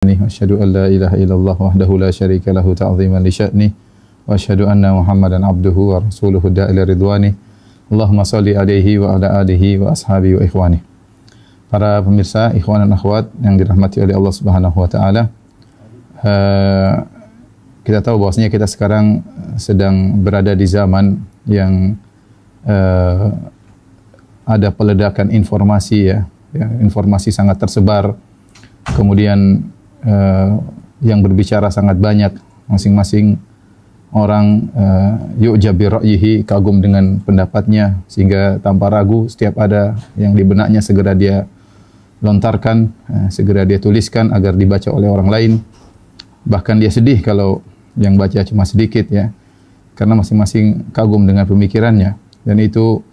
Asyhadu an la ilaha illallah wahdahu la syarika lahu ta'ziman li sya'ni wa asyhadu anna Muhammadan abduhu wa rasuluhu da'ila ridwani. Allahumma shalli alaihi wa ala alihi wa ashabihi wa ikhwani. Para pemirsa, ikhwan dan akhwat yang dirahmati oleh Allah Subhanahu wa taala. Kita tahu bahwasanya kita sekarang sedang berada di zaman yang ada peledakan informasi ya, informasi sangat tersebar. Kemudian yang berbicara sangat banyak, masing-masing orang yu'jab bi ra'yihi, kagum dengan pendapatnya, sehingga tanpa ragu setiap ada yang di benaknya segera dia lontarkan, segera dia tuliskan agar dibaca oleh orang lain. Bahkan dia sedih kalau yang baca cuma sedikit ya, karena masing-masing kagum dengan pemikirannya. Dan itu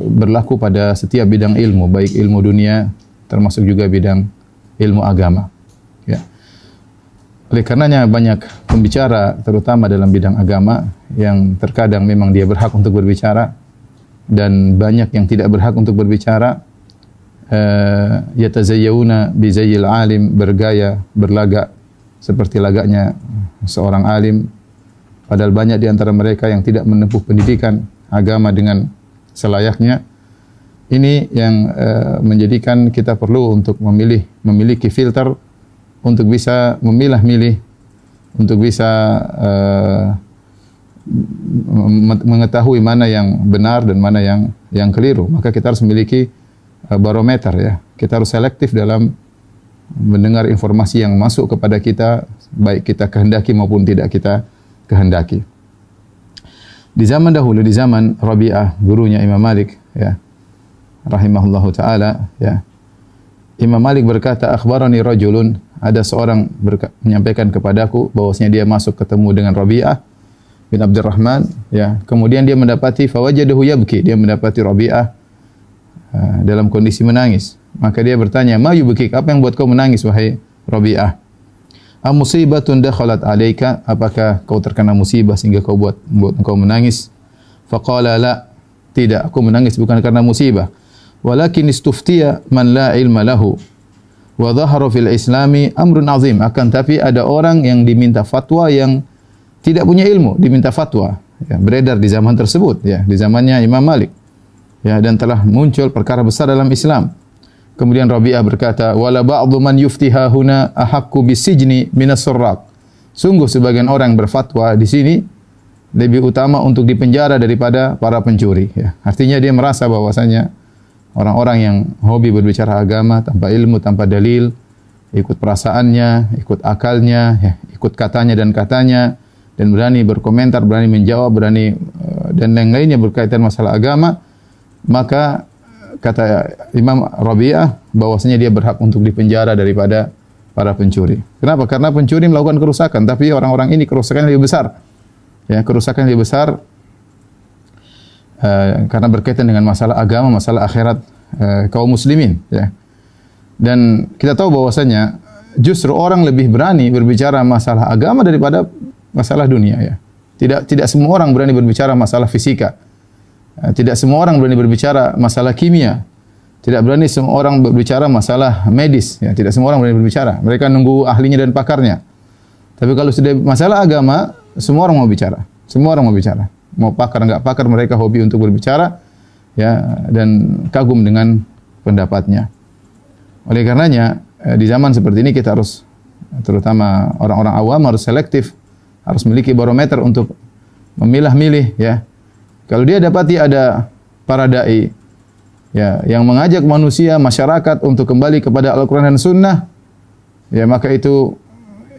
berlaku pada setiap bidang ilmu, baik ilmu dunia termasuk juga bidang ilmu agama. Ya. Oleh karenanya banyak pembicara, terutama dalam bidang agama, yang terkadang memang dia berhak untuk berbicara dan banyak yang tidak berhak untuk berbicara. Yatazayyuna bi zayyil alim, bergaya, berlagak seperti lagaknya seorang alim, padahal banyak di antara mereka yang tidak menempuh pendidikan agama dengan selayaknya. Ini yang menjadikan kita perlu untuk memiliki filter untuk bisa memilah-milih, untuk bisa mengetahui mana yang benar dan mana yang keliru. Maka kita harus memiliki barometer ya. Kita harus selektif dalam mendengar informasi yang masuk kepada kita, baik kita kehendaki maupun tidak kita kehendaki. Di zaman dahulu, di zaman Rabi'ah, gurunya Imam Malik ya, rahimahullahu ta'ala ya, Imam Malik berkata, akhbarani rajulun, ada seorang menyampaikan kepadaku bahwasanya dia masuk ketemu dengan Rabi'ah bin Abdurrahman ya, kemudian dia mendapati fawajadahu yabki, dia mendapati Rabi'ah dalam kondisi menangis. Maka dia bertanya, ma yubkik, apa yang buat kau menangis wahai Rabi'ah? Am musibatun dakhalat alaika, apakah kau terkena musibah sehingga kau buat engkau menangis? Faqala la, tidak, aku menangis bukan karena musibah. Walakin istuftiya man la ilma lahu wa dhahara fil islami amrun azim, akan tapi ada orang yang diminta fatwa yang tidak punya ilmu, diminta fatwa ya, beredar di zaman tersebut ya, di zamannya Imam Malik ya, dan telah muncul perkara besar dalam Islam. Kemudian Rabi'ah berkata, wala ba'dhu man yuftiha huna ahaqqu bisijni minas surraq, sungguh sebagian orang yang berfatwa di sini lebih utama untuk dipenjara daripada para pencuri ya. Artinya dia merasa bahwasanya orang-orang yang hobi berbicara agama tanpa ilmu, tanpa dalil, ikut perasaannya, ikut akalnya, ya, ikut katanya dan katanya, dan berani berkomentar, berani menjawab, berani dan lain-lainnya berkaitan masalah agama, maka kata Imam Rabi'ah bahwasanya dia berhak untuk dipenjara daripada para pencuri. Kenapa? Karena pencuri melakukan kerusakan, tapi orang-orang ini kerusakannya lebih besar. Ya, kerusakan lebih besar karena berkaitan dengan masalah agama, masalah akhirat kaum muslimin ya. Dan kita tahu bahwasanya justru orang lebih berani berbicara masalah agama daripada masalah dunia ya. Tidak semua orang berani berbicara masalah fisika. Tidak semua orang berani berbicara masalah kimia. Tidak berani semua orang berbicara masalah medis ya. Tidak semua orang berani berbicara. Mereka nunggu ahlinya dan pakarnya. Tapi kalau sudah masalah agama, semua orang mau bicara. Semua orang mau bicara. Mau pakar enggak pakar, mereka hobi untuk berbicara ya, dan kagum dengan pendapatnya. Oleh karenanya di zaman seperti ini kita harus, terutama orang-orang awam, harus selektif, harus memiliki barometer untuk memilah-milih ya. Kalau dia dapati ada para dai ya yang mengajak manusia, masyarakat untuk kembali kepada Al-Qur'an dan Sunnah ya, maka itu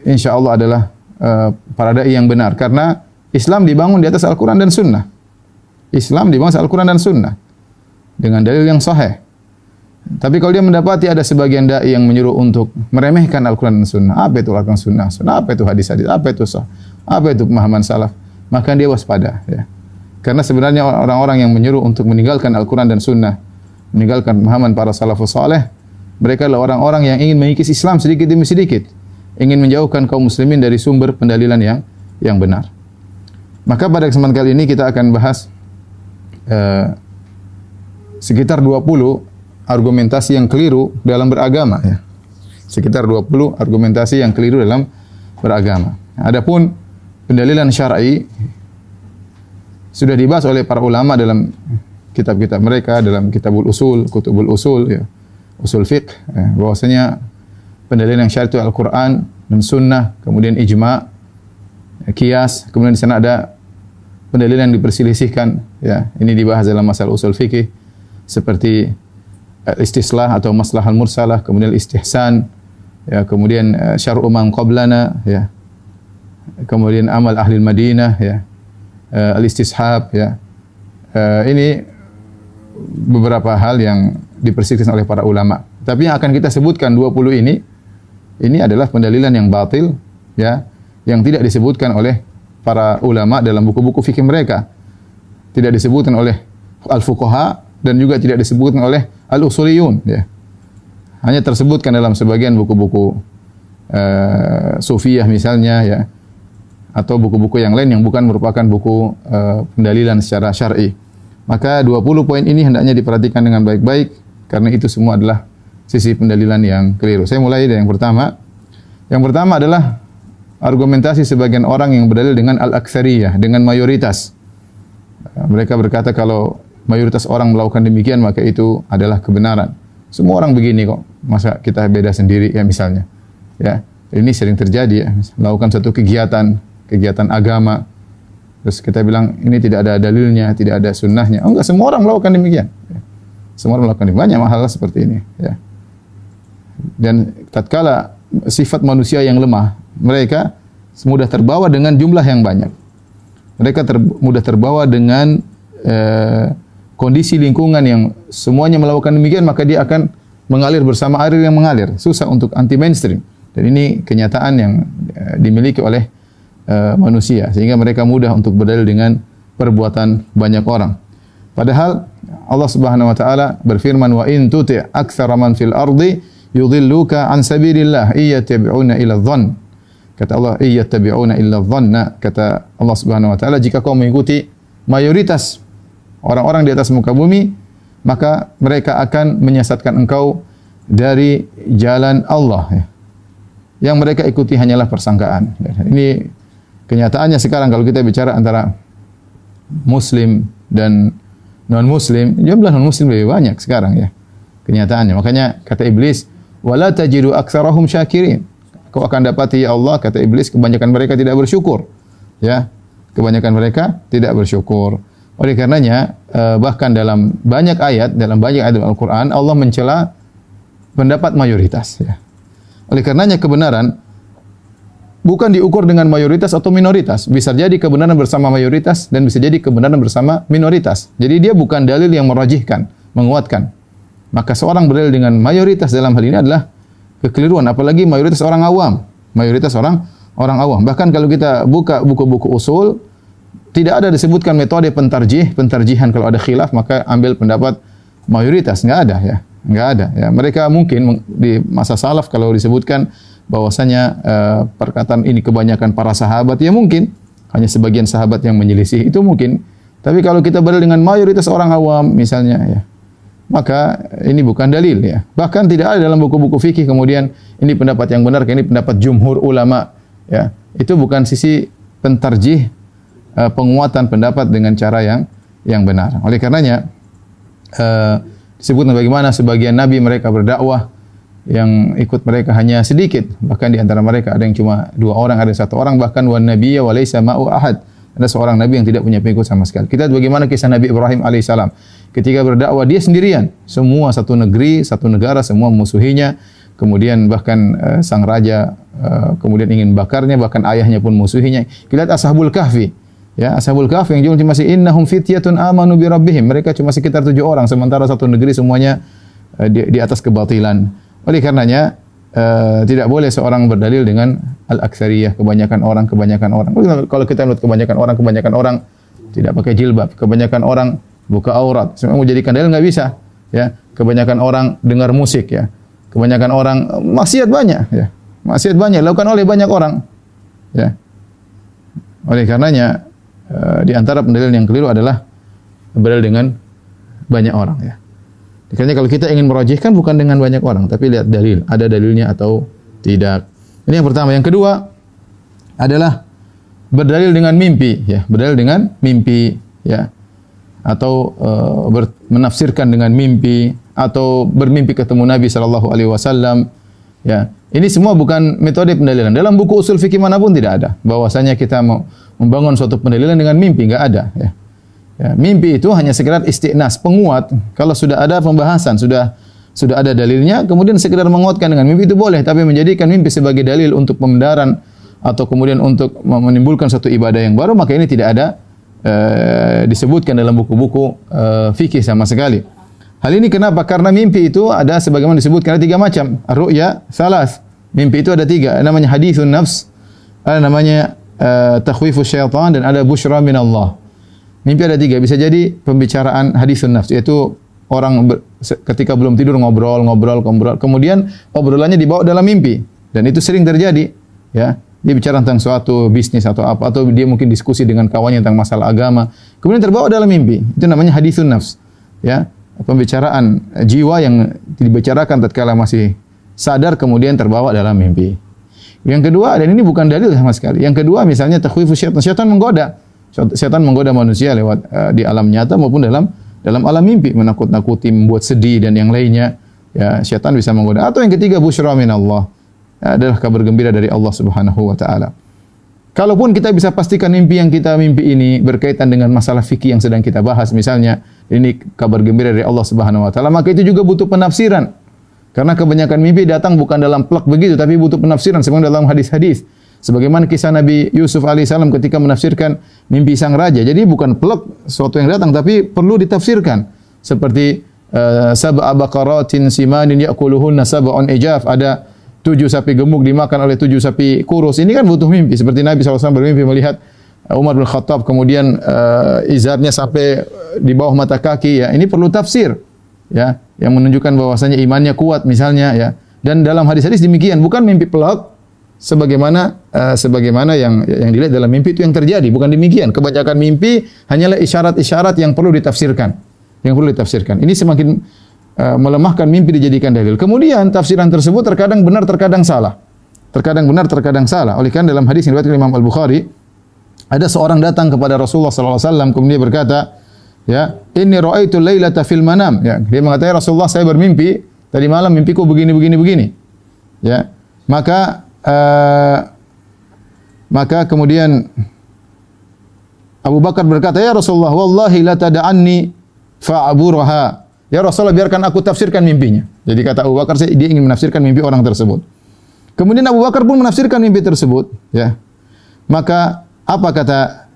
insya Allah adalah para dai yang benar, karena Islam dibangun di atas Al-Quran dan Sunnah. Islam dibangun di atas Al-Quran dan Sunnah dengan dalil yang sahih. Tapi kalau dia mendapati ada sebagian dai yang menyuruh untuk meremehkan Al-Quran dan Sunnah, apa itu Al-Quran Sunnah? Apa itu hadis-hadis? Apa itu sah? Apa itu pemahaman salaf? Maka dia waspada. Ya. Karena sebenarnya orang-orang yang menyuruh untuk meninggalkan Al-Quran dan Sunnah, meninggalkan pemahaman para salafus saleh, mereka adalah orang-orang yang ingin mengikis Islam sedikit demi sedikit, ingin menjauhkan kaum muslimin dari sumber pendalilan yang benar. Maka pada kesempatan kali ini kita akan bahas sekitar 20 argumentasi yang keliru dalam beragama ya. Sekitar 20 argumentasi yang keliru dalam beragama. Adapun pendalilan syar'i sudah dibahas oleh para ulama dalam kitab-kitab mereka, dalam kitabul usul, kutubul usul, ya, usul fiqh, ya, bahwasanya pendalilan yang syar'i itu Al-Quran dan Sunnah, kemudian ijma, qiyas, kemudian di sana ada pendalilan yang diperselisihkan. Ya, ini dibahas dalam masalah usul fikih seperti istislah atau maslahal mursalah, kemudian istihsan, ya, kemudian syar'u man qablana, ya, kemudian amal ahli Madinah, ya, al-istishab, ya. Ini beberapa hal yang diperselisihkan oleh para ulama. Tapi yang akan kita sebutkan 20 ini adalah pendalilan yang batil, ya, yang tidak disebutkan oleh para ulama dalam buku-buku fikih mereka. Tidak disebutkan oleh al-fuqaha dan juga tidak disebutkan oleh al-usuliyun, ya. Hanya tersebutkan dalam sebagian buku-buku sufiyah misalnya, ya, atau buku-buku yang lain yang bukan merupakan buku pendalilan secara syar'i. Maka 20 poin ini hendaknya diperhatikan dengan baik-baik karena itu semua adalah sisi pendalilan yang keliru. Saya mulai dari yang pertama. Yang pertama adalah argumentasi sebagian orang yang berdalil dengan al-aktsariyah, dengan mayoritas. Mereka berkata kalau mayoritas orang melakukan demikian maka itu adalah kebenaran. Semua orang begini kok. Masa kita beda sendiri, ya, misalnya. Ya, ini sering terjadi, ya. Melakukan satu kegiatan agama, terus kita bilang ini tidak ada dalilnya, tidak ada sunnahnya. Oh, enggak, semua orang melakukan demikian. Ya. Semua orang melakukan demikian. Banyak hal seperti ini. Ya. Dan tatkala sifat manusia yang lemah, mereka mudah terbawa dengan jumlah yang banyak. Mereka mudah terbawa dengan kondisi lingkungan yang semuanya melakukan demikian, maka dia akan mengalir bersama air yang mengalir. Susah untuk anti mainstream. Dan ini kenyataan yang dimiliki oleh manusia, sehingga mereka mudah untuk berdalil dengan perbuatan banyak orang. Padahal Allah Subhanahu wa taala berfirman, wa in tuti' aktsara man fil ardi yudhilluka an sabilillah iyattabi'una illa dhann. Kata Allah, iyattabi'una illa dhanna. Kata Allah Subhanahu wa taala, jika kau mengikuti mayoritas orang-orang di atas muka bumi, maka mereka akan menyesatkan engkau dari jalan Allah, ya. Yang mereka ikuti hanyalah persangkaan. Ini kenyataannya sekarang kalau kita bicara antara muslim dan non-muslim, jumlah non-muslim lebih banyak sekarang, ya. Kenyataannya. Makanya kata iblis, wala tajidu aktsarahum syakirin. Kau akan dapati, ya Allah, kata iblis, kebanyakan mereka tidak bersyukur. Ya. Kebanyakan mereka tidak bersyukur. Oleh karenanya, bahkan dalam banyak ayat Al-Qur'an, Allah mencela pendapat mayoritas, ya. Oleh karenanya kebenaran bukan diukur dengan mayoritas atau minoritas. Bisa jadi kebenaran bersama mayoritas dan bisa jadi kebenaran bersama minoritas. Jadi dia bukan dalil yang merajihkan, menguatkan. Maka seorang berdalil dengan mayoritas dalam hal ini adalah kekeliruan, apalagi mayoritas orang awam. Mayoritas orang awam. Bahkan kalau kita buka buku-buku usul, tidak ada disebutkan metode pentarjihan kalau ada khilaf maka ambil pendapat mayoritas, enggak ada, ya. Enggak ada, ya. Mereka mungkin di masa salaf kalau disebutkan bahwasanya perkataan ini kebanyakan para sahabat, ya mungkin hanya sebagian sahabat yang menyelisih, itu mungkin. Tapi kalau kita berdalil dengan mayoritas orang awam misalnya, ya, maka ini bukan dalil, ya. Bahkan tidak ada dalam buku-buku fikih kemudian ini pendapat yang benar, ini pendapat jumhur ulama, ya. Itu bukan sisi pentarjih, penguatan pendapat dengan cara yang benar. Oleh karenanya disebutkan bagaimana sebagian nabi mereka berdakwah yang ikut mereka hanya sedikit, bahkan di antara mereka ada yang cuma 2 orang, ada 1 orang, bahkan wan nabiyya wa laisa ma'u ahad. Ada seorang nabi yang tidak punya pengikut sama sekali. Kita lihat bagaimana kisah Nabi Ibrahim alaihissalam. Ketika berdakwah dia sendirian, semua satu negeri, satu negara semua musuhinya. Kemudian bahkan sang raja kemudian ingin bakarnya, bahkan ayahnya pun musuhinya. Kita lihat Ashabul Kahfi. Ya, Ashabul Kahfi yang jumlah masih innahum fityatun amanu bi rabbihim. Mereka cuma sekitar 7 orang, sementara satu negeri semuanya di atas kebatilan. Oleh karenanya tidak boleh seorang berdalil dengan al-aktsariyah, kebanyakan orang. Kalau kita lihat kebanyakan orang tidak pakai jilbab, kebanyakan orang buka aurat. Semua mau jadikan dalil enggak bisa, ya. Kebanyakan orang dengar musik, ya. Kebanyakan orang maksiat banyak, ya. Maksiat banyak dilakukan oleh banyak orang, ya. Oleh karenanya di antara pendalil yang keliru adalah berdalil dengan banyak orang, ya. Makanya kalau kita ingin merajihkan bukan dengan banyak orang, tapi lihat dalil, ada dalilnya atau tidak. Ini yang pertama. Yang kedua adalah berdalil dengan mimpi, ya, berdalil dengan mimpi, ya, atau menafsirkan dengan mimpi, atau bermimpi ketemu Nabi sallallahu alaihi wasallam, ya. Ini semua bukan metode pendalilan. Dalam buku usul fikih manapun tidak ada bahwasanya kita mau membangun suatu pendalilan dengan mimpi, enggak ada, ya. Ya, mimpi itu hanya sekedar istiqnas, penguat. Kalau sudah ada pembahasan, sudah ada dalilnya, kemudian sekedar menguatkan dengan mimpi itu boleh, tapi menjadikan mimpi sebagai dalil untuk pembenaran atau kemudian untuk menimbulkan suatu ibadah yang baru, maka ini tidak ada disebutkan dalam buku-buku fikih sama sekali. Hal ini kenapa? Karena mimpi itu ada sebagaimana disebutkan ada 3 macam. Ar-ru'ya salas. Mimpi itu ada 3, namanya hadithun nafs, ada namanya takhwifus syaitan, dan ada busyra min Allah. Mimpi ada 3, bisa jadi pembicaraan hadithun nafs, yaitu orang ketika belum tidur ngobrol, kemudian obrolannya dibawa dalam mimpi, dan itu sering terjadi, ya. Dia bicara tentang suatu bisnis atau apa, atau dia mungkin diskusi dengan kawannya tentang masalah agama, kemudian terbawa dalam mimpi. Itu namanya hadithun nafs, ya. Pembicaraan jiwa yang dibicarakan tatkala masih sadar kemudian terbawa dalam mimpi. Yang kedua, dan ini bukan dalil sama sekali. Yang kedua misalnya takhwifus syaitan, syaitan menggoda. Syaitan menggoda manusia lewat di alam nyata maupun dalam alam mimpi, menakut-nakuti, membuat sedih dan yang lainnya. Ya, syaitan bisa menggoda. Atau yang ketiga, busyra min Allah, adalah kabar gembira dari Allah Subhanahu wa taala. Kalaupun kita bisa pastikan mimpi yang kita mimpi ini berkaitan dengan masalah fikih yang sedang kita bahas, misalnya ini kabar gembira dari Allah Subhanahu wa taala, maka itu juga butuh penafsiran. Karena kebanyakan mimpi datang bukan dalam plek begitu, tapi butuh penafsiran sebagaimana dalam hadis-hadis. Sebagaimana kisah Nabi Yusuf alaihissalam ketika menafsirkan mimpi sang raja. Jadi bukan plek sesuatu yang datang, tapi perlu ditafsirkan. Seperti sab'a baqaratin simanin ya'kuluhunna sab'un ijaf. Ada 7 sapi gemuk dimakan oleh 7 sapi kurus. Ini kan butuh mimpi. Seperti Nabi SAW bermimpi melihat Umar bin Khattab kemudian izarnya sampai di bawah mata kaki. Ya, ini perlu tafsir, ya, yang menunjukkan bahwasanya imannya kuat misalnya, ya. Dan dalam hadis-hadis demikian, bukan mimpi pelak sebagaimana yang dilihat dalam mimpi itu yang terjadi, bukan demikian. Kebanyakan mimpi hanyalah isyarat-isyarat yang perlu ditafsirkan. Ini semakin melemahkan mimpi dijadikan dalil. Kemudian tafsiran tersebut terkadang benar, terkadang salah. Oleh karena dalam hadis yang diriwayatkan Imam Al-Bukhari, ada seorang datang kepada Rasulullah sallallahu alaihi wasallam kemudian berkata, ya, inni ra'aitu lailata fil manam. Ya, dia mengatakan, ya Rasulullah, saya bermimpi tadi malam, mimpiku begini. Ya, maka kemudian Abu Bakar berkata, ya Rasulullah, wallahi la tada'anni fa'aburaha. Ya Rasulullah, biarkan aku tafsirkan mimpinya. Jadi kata Abu Bakar, dia ingin menafsirkan mimpi orang tersebut. Kemudian Abu Bakar pun menafsirkan mimpi tersebut, ya. Maka apa kata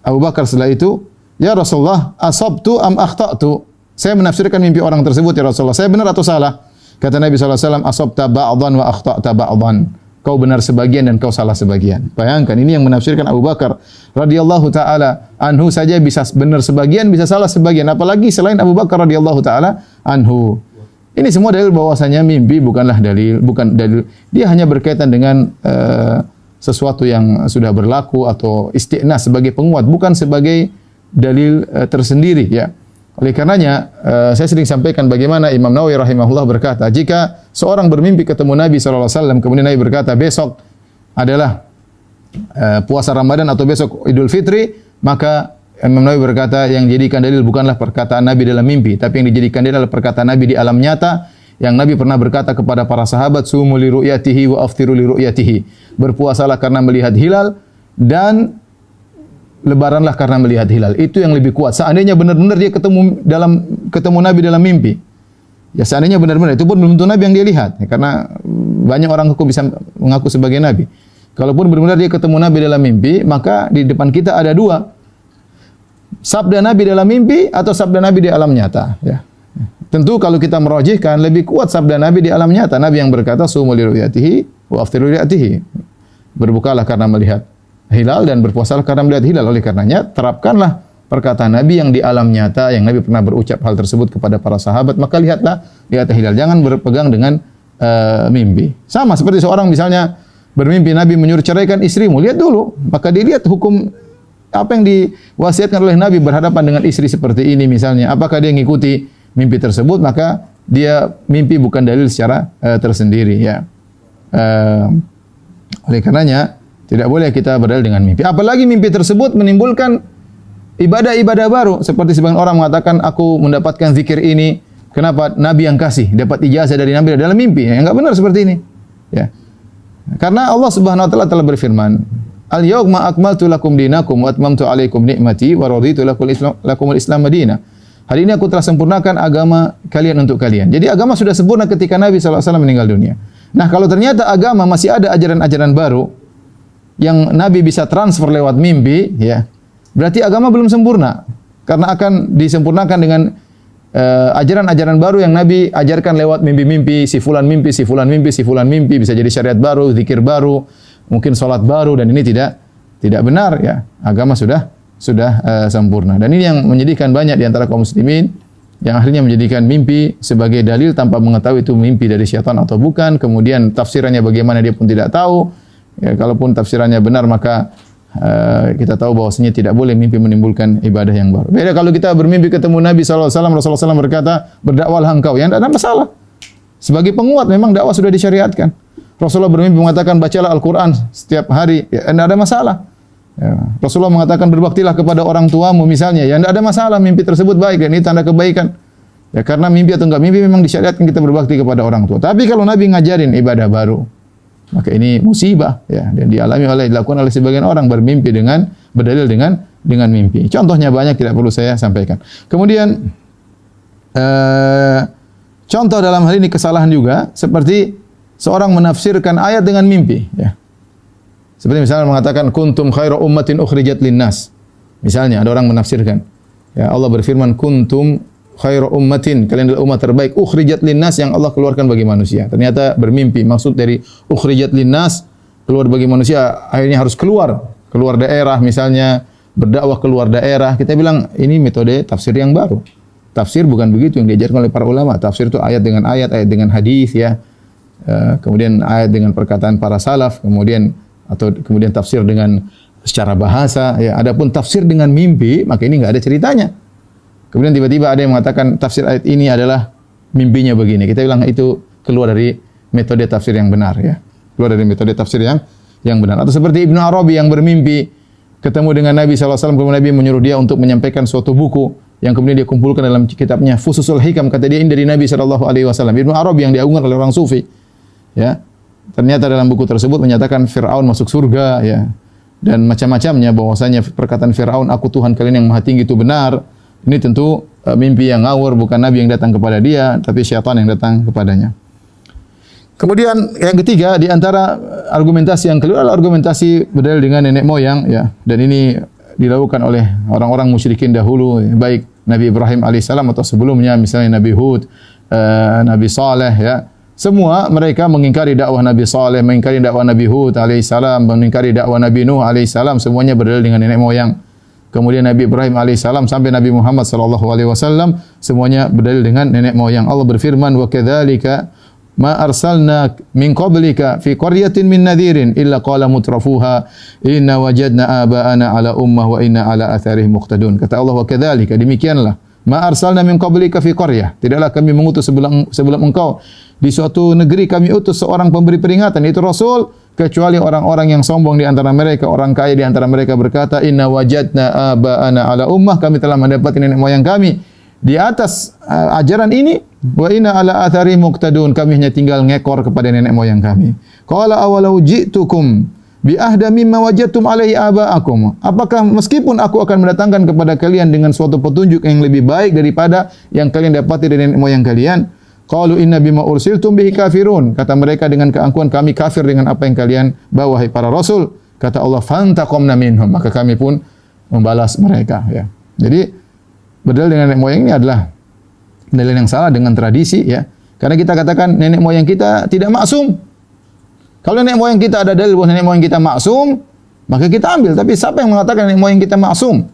Abu Bakar setelah itu? Ya Rasulullah, asabtu am akhta'tu? Saya menafsirkan mimpi orang tersebut, ya Rasulullah, saya benar atau salah? Kata Nabi SAW, asabta ba'dhan wa akhta'ta ba'dhan. Kau benar sebagian dan kau salah sebagian. Bayangkan, ini yang menafsirkan Abu Bakar radhiyallahu taala anhu saja bisa benar sebagian, bisa salah sebagian, apalagi selain Abu Bakar radhiyallahu taala anhu. Ini semua dalil bahwasanya mimpi bukan dalil. Dia hanya berkaitan dengan sesuatu yang sudah berlaku atau istiqnas sebagai penguat, bukan sebagai dalil tersendiri, ya. Oleh karenanya, saya sering sampaikan bagaimana Imam Nawawi rahimahullah berkata, jika seorang bermimpi ketemu Nabi SAW, kemudian Nabi berkata, besok adalah puasa Ramadan atau besok Idul Fitri, maka Imam Nawawi berkata, yang dijadikan dalil bukanlah perkataan Nabi dalam mimpi, tapi yang dijadikan dalil adalah perkataan Nabi di alam nyata, yang Nabi pernah berkata kepada para sahabat, sumu li ru'yatihi wa aftiru li ru'yatihi. Berpuasalah karena melihat hilal, dan lebaranlah karena melihat hilal. Itu yang lebih kuat. Seandainya benar-benar dia ketemu Nabi dalam mimpi. Ya, seandainya benar-benar, itu pun belum tentu Nabi yang dia lihat. Ya, karena banyak orang bisa mengaku sebagai Nabi. Kalaupun benar-benar dia ketemu Nabi dalam mimpi, maka di depan kita ada 2. Sabda Nabi dalam mimpi atau sabda Nabi di alam nyata. Ya. Tentu kalau kita merajihkan, lebih kuat sabda Nabi di alam nyata. Nabi yang berkata, sumu li ru'yatihi wa aftiru li ru'yatihi. Berbukalah karena melihat hilal dan berpuasalah karena melihat hilal. Oleh karenanya, terapkanlah perkataan Nabi yang di alam nyata, yang Nabi pernah berucap hal tersebut kepada para sahabat, maka lihat hilal. Jangan berpegang dengan mimpi. Sama seperti seorang misalnya bermimpi Nabi menyuruh ceraikan istrimu, lihat dulu, maka dilihat hukum apa yang diwasiatkan oleh Nabi berhadapan dengan istri seperti ini misalnya. Apakah dia mengikuti mimpi tersebut, maka dia mimpi bukan dalil secara tersendiri, ya. Oleh karenanya tidak boleh kita berdalil dengan mimpi. Apalagi mimpi tersebut menimbulkan ibadah-ibadah baru. Seperti sebagian orang mengatakan, aku mendapatkan zikir ini, kenapa Nabi yang kasih? Dapat ijazah dari Nabi dalam mimpi. Ya, enggak benar seperti ini. Ya. Karena Allah Subhanahu wa taala telah berfirman, "Al-yauma akmaltu lakum dinakum wa atmamtu 'alaikum ni'mati wa raditu lakumul Islam madinah." Hari ini aku telah sempurnakan agama kalian untuk kalian. Jadi agama sudah sempurna ketika Nabi SAW meninggal dunia. Nah, kalau ternyata agama masih ada ajaran-ajaran baru yang Nabi bisa transfer lewat mimpi, ya, berarti agama belum sempurna. Karena akan disempurnakan dengan ajaran-ajaran baru yang Nabi ajarkan lewat mimpi-mimpi, si fulan mimpi, si fulan mimpi, si fulan mimpi, bisa jadi syariat baru, zikir baru, mungkin salat baru, dan ini tidak benar, ya. Agama sudah sempurna. Dan ini yang menyedihkan banyak di antara kaum muslimin yang akhirnya menjadikan mimpi sebagai dalil tanpa mengetahui itu mimpi dari syaitan atau bukan. Kemudian tafsirannya bagaimana dia pun tidak tahu. Ya, kalaupun tafsirannya benar, maka kita tahu bahwasanya tidak boleh mimpi menimbulkan ibadah yang baru. Beda kalau kita bermimpi ketemu Nabi SAW, Rasulullah SAW berkata, "Berdakwahlah engkau." Ya, tidak ada masalah. Sebagai penguat memang dakwah sudah disyariatkan. Rasulullah bermimpi mengatakan, "Bacalah Al-Quran setiap hari." Ya, tidak ada masalah. Ya. Rasulullah mengatakan, "Berbaktilah kepada orang tuamu," misalnya. Ya, tidak ada masalah, mimpi tersebut baik dan ini tanda kebaikan. Ya, karena mimpi atau enggak mimpi memang disyariatkan kita berbakti kepada orang tua. Tapi kalau Nabi ngajarin ibadah baru, maka ini musibah, ya, dan dilakukan oleh sebagian orang, bermimpi berdalil dengan mimpi. Contohnya banyak, tidak perlu saya sampaikan. Kemudian contoh dalam hal ini kesalahan juga seperti seorang menafsirkan ayat dengan mimpi, ya. Seperti misalnya mengatakan kuntum khairu ummatin ukhrijat linnas. Misalnya ada orang menafsirkan, ya, Allah berfirman kuntum khairu ummatin, kalian adalah umat terbaik, ukhrijat linnas, yang Allah keluarkan bagi manusia. Ternyata bermimpi, maksud dari ukhrijat linnas, keluar bagi manusia, akhirnya harus keluar daerah, misalnya berdakwah keluar daerah. Kita bilang ini metode tafsir yang baru. Tafsir bukan begitu yang diajarkan oleh para ulama. Tafsir itu ayat dengan ayat dengan hadis, ya. Kemudian ayat dengan perkataan para salaf, kemudian tafsir dengan secara bahasa, ya. Adapun tafsir dengan mimpi, maka ini enggak ada ceritanya. Kemudian tiba-tiba ada yang mengatakan tafsir ayat ini adalah mimpinya begini. Kita bilang itu keluar dari metode tafsir yang benar, ya. Keluar dari metode tafsir yang benar. Atau seperti Ibnu Arabi yang bermimpi ketemu dengan Nabi SAW, kemudian Nabi menyuruh dia untuk menyampaikan suatu buku yang kemudian dia kumpulkan dalam kitabnya Fususul Hikam, kata dia ini dari Nabi SAW. Ibnu Arabi yang diagungkan oleh orang sufi, ya. Ternyata dalam buku tersebut menyatakan Fir'aun masuk surga, ya, dan macam-macamnya, bahwasanya perkataan Fir'aun, aku Tuhan kalian yang maha tinggi, itu benar. Ini tentu mimpi yang ngawur, bukan Nabi yang datang kepada dia, tapi syaitan yang datang kepadanya. Kemudian yang ketiga, di antara argumentasi yang keliru adalah argumentasi berdalil dengan nenek moyang, ya, dan ini dilakukan oleh orang-orang musyrikin dahulu, ya, baik Nabi Ibrahim alaihissalam atau sebelumnya, misalnya Nabi Hud, Nabi Saleh, ya. Semua mereka mengingkari dakwah Nabi Saleh, mengingkari dakwah Nabi Hud alaihissalam, mengingkari dakwah Nabi Nuh alaihissalam, semuanya berdalil dengan nenek moyang. Kemudian Nabi Ibrahim alaihissalam sampai Nabi Muhammad sallallahu alaihi wasallam, semuanya berdalil dengan nenek moyang. Allah berfirman, "Wa kadzalika ma arsalna min qablika fi qaryatin min nadhirin illa qala mutrafuha inna wajadna aba'ana ala ummah wa inna ala atharihim muqtadun." Kata Allah, wa kadzalika, demikianlah, ma arsalna min qablika fi qaryah, tidaklah kami mengutus sebelum engkau di suatu negeri, kami utus seorang pemberi peringatan, yaitu Rasul, kecuali orang-orang yang sombong di antara mereka, orang kaya di antara mereka berkata, inna wajadna aba'ana ala ummah, kami telah mendapati nenek moyang kami di atas ajaran ini, wa inna ala athari muqtadun, kami hanya tinggal ngekor kepada nenek moyang kami. Qala awalau ji'tukum bi ahda mimma wajadtum alaihi aba'akum, apakah meskipun aku akan mendatangkan kepada kalian dengan suatu petunjuk yang lebih baik daripada yang kalian dapati dari nenek moyang kalian? Qalu inna bima ursiltum bihi kafirun, kata mereka dengan keangkuhan, kami kafir dengan apa yang kalian bawa, hai para rasul. Kata Allah, fantaqamna minhum, maka kami pun membalas mereka, ya. Jadi berdalil dengan nenek moyang ini adalah dalil yang salah dengan tradisi, ya. Karena kita katakan nenek moyang kita tidak maksum. Kalau nenek moyang kita ada dalil bahwa nenek moyang kita maksum, maka kita ambil. Tapi siapa yang mengatakan nenek moyang kita maksum?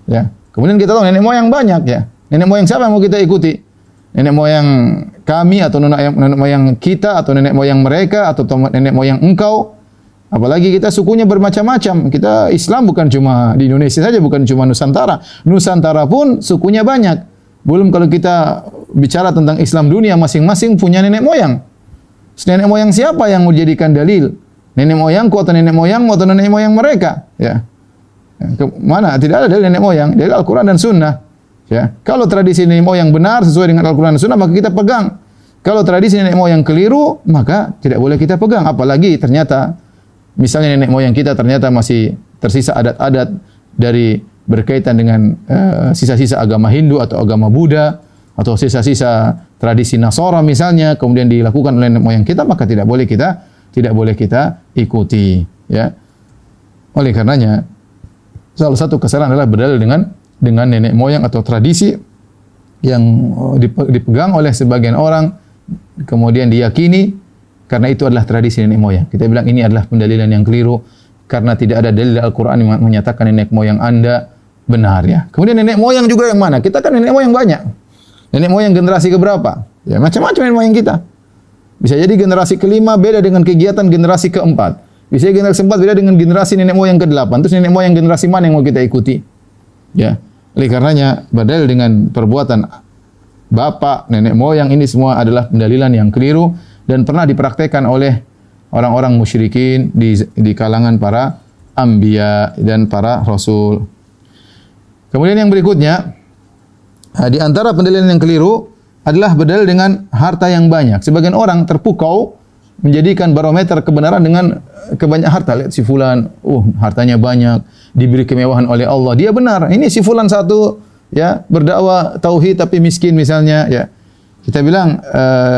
Ya. Kemudian kita tahu nenek moyang banyak, ya. Nenek moyang siapa yang mau kita ikuti? Nenek moyang kami atau nenek moyang kita atau nenek moyang mereka atau nenek moyang engkau? Apalagi kita sukunya bermacam-macam. Kita Islam bukan cuma di Indonesia saja, bukan cuma Nusantara. Nusantara pun sukunya banyak. Belum kalau kita bicara tentang Islam dunia, masing-masing punya nenek moyang. Nenek moyang siapa yang mau dijadikan dalil? Nenek moyangku atau nenek moyangmu atau nenek moyang mereka? Ya. Mana? Tidak ada dalil nenek moyang, dalil Al-Quran dan Sunnah. Ya. Kalau tradisi nenek moyang benar sesuai dengan Al-Quran dan Sunnah, maka kita pegang. Kalau tradisi nenek moyang keliru, maka tidak boleh kita pegang. Apalagi ternyata, misalnya nenek moyang kita ternyata masih tersisa adat-adat dari berkaitan dengan sisa-sisa agama Hindu atau agama Buddha atau sisa-sisa tradisi Nasara misalnya, kemudian dilakukan oleh nenek moyang kita, maka tidak boleh kita ikuti. Ya. Oleh karenanya, salah satu kesalahan adalah berdalil dengan nenek moyang atau tradisi yang dipegang oleh sebagian orang, kemudian diyakini karena itu adalah tradisi nenek moyang. Kita bilang ini adalah pendalilan yang keliru karena tidak ada dalil Al-Quran yang menyatakan nenek moyang Anda benar, ya. Kemudian nenek moyang juga yang mana? Kita kan nenek moyang banyak. Nenek moyang generasi keberapa? Ya, macam-macam nenek moyang kita. Bisa jadi generasi kelima beda dengan kegiatan generasi keempat. Bisa jadi generasi keempat beda dengan generasi nenek moyang ke-8. Terus nenek moyang generasi mana yang mau kita ikuti? Ya. Oleh karenanya, berdalil dengan perbuatan bapak, nenek moyang, ini semua adalah pendalilan yang keliru dan pernah dipraktekkan oleh orang-orang musyrikin di kalangan para anbiya dan para rasul. Kemudian yang berikutnya, di antara pendalilan yang keliru adalah berdalil dengan harta yang banyak. Sebagian orang terpukau menjadikan barometer kebenaran dengan kebanyakan harta. Lihat si fulan, hartanya banyak, diberi kemewahan oleh Allah, dia benar. Ini si fulan satu, ya, berdakwah tauhid tapi miskin misalnya, ya. Kita bilang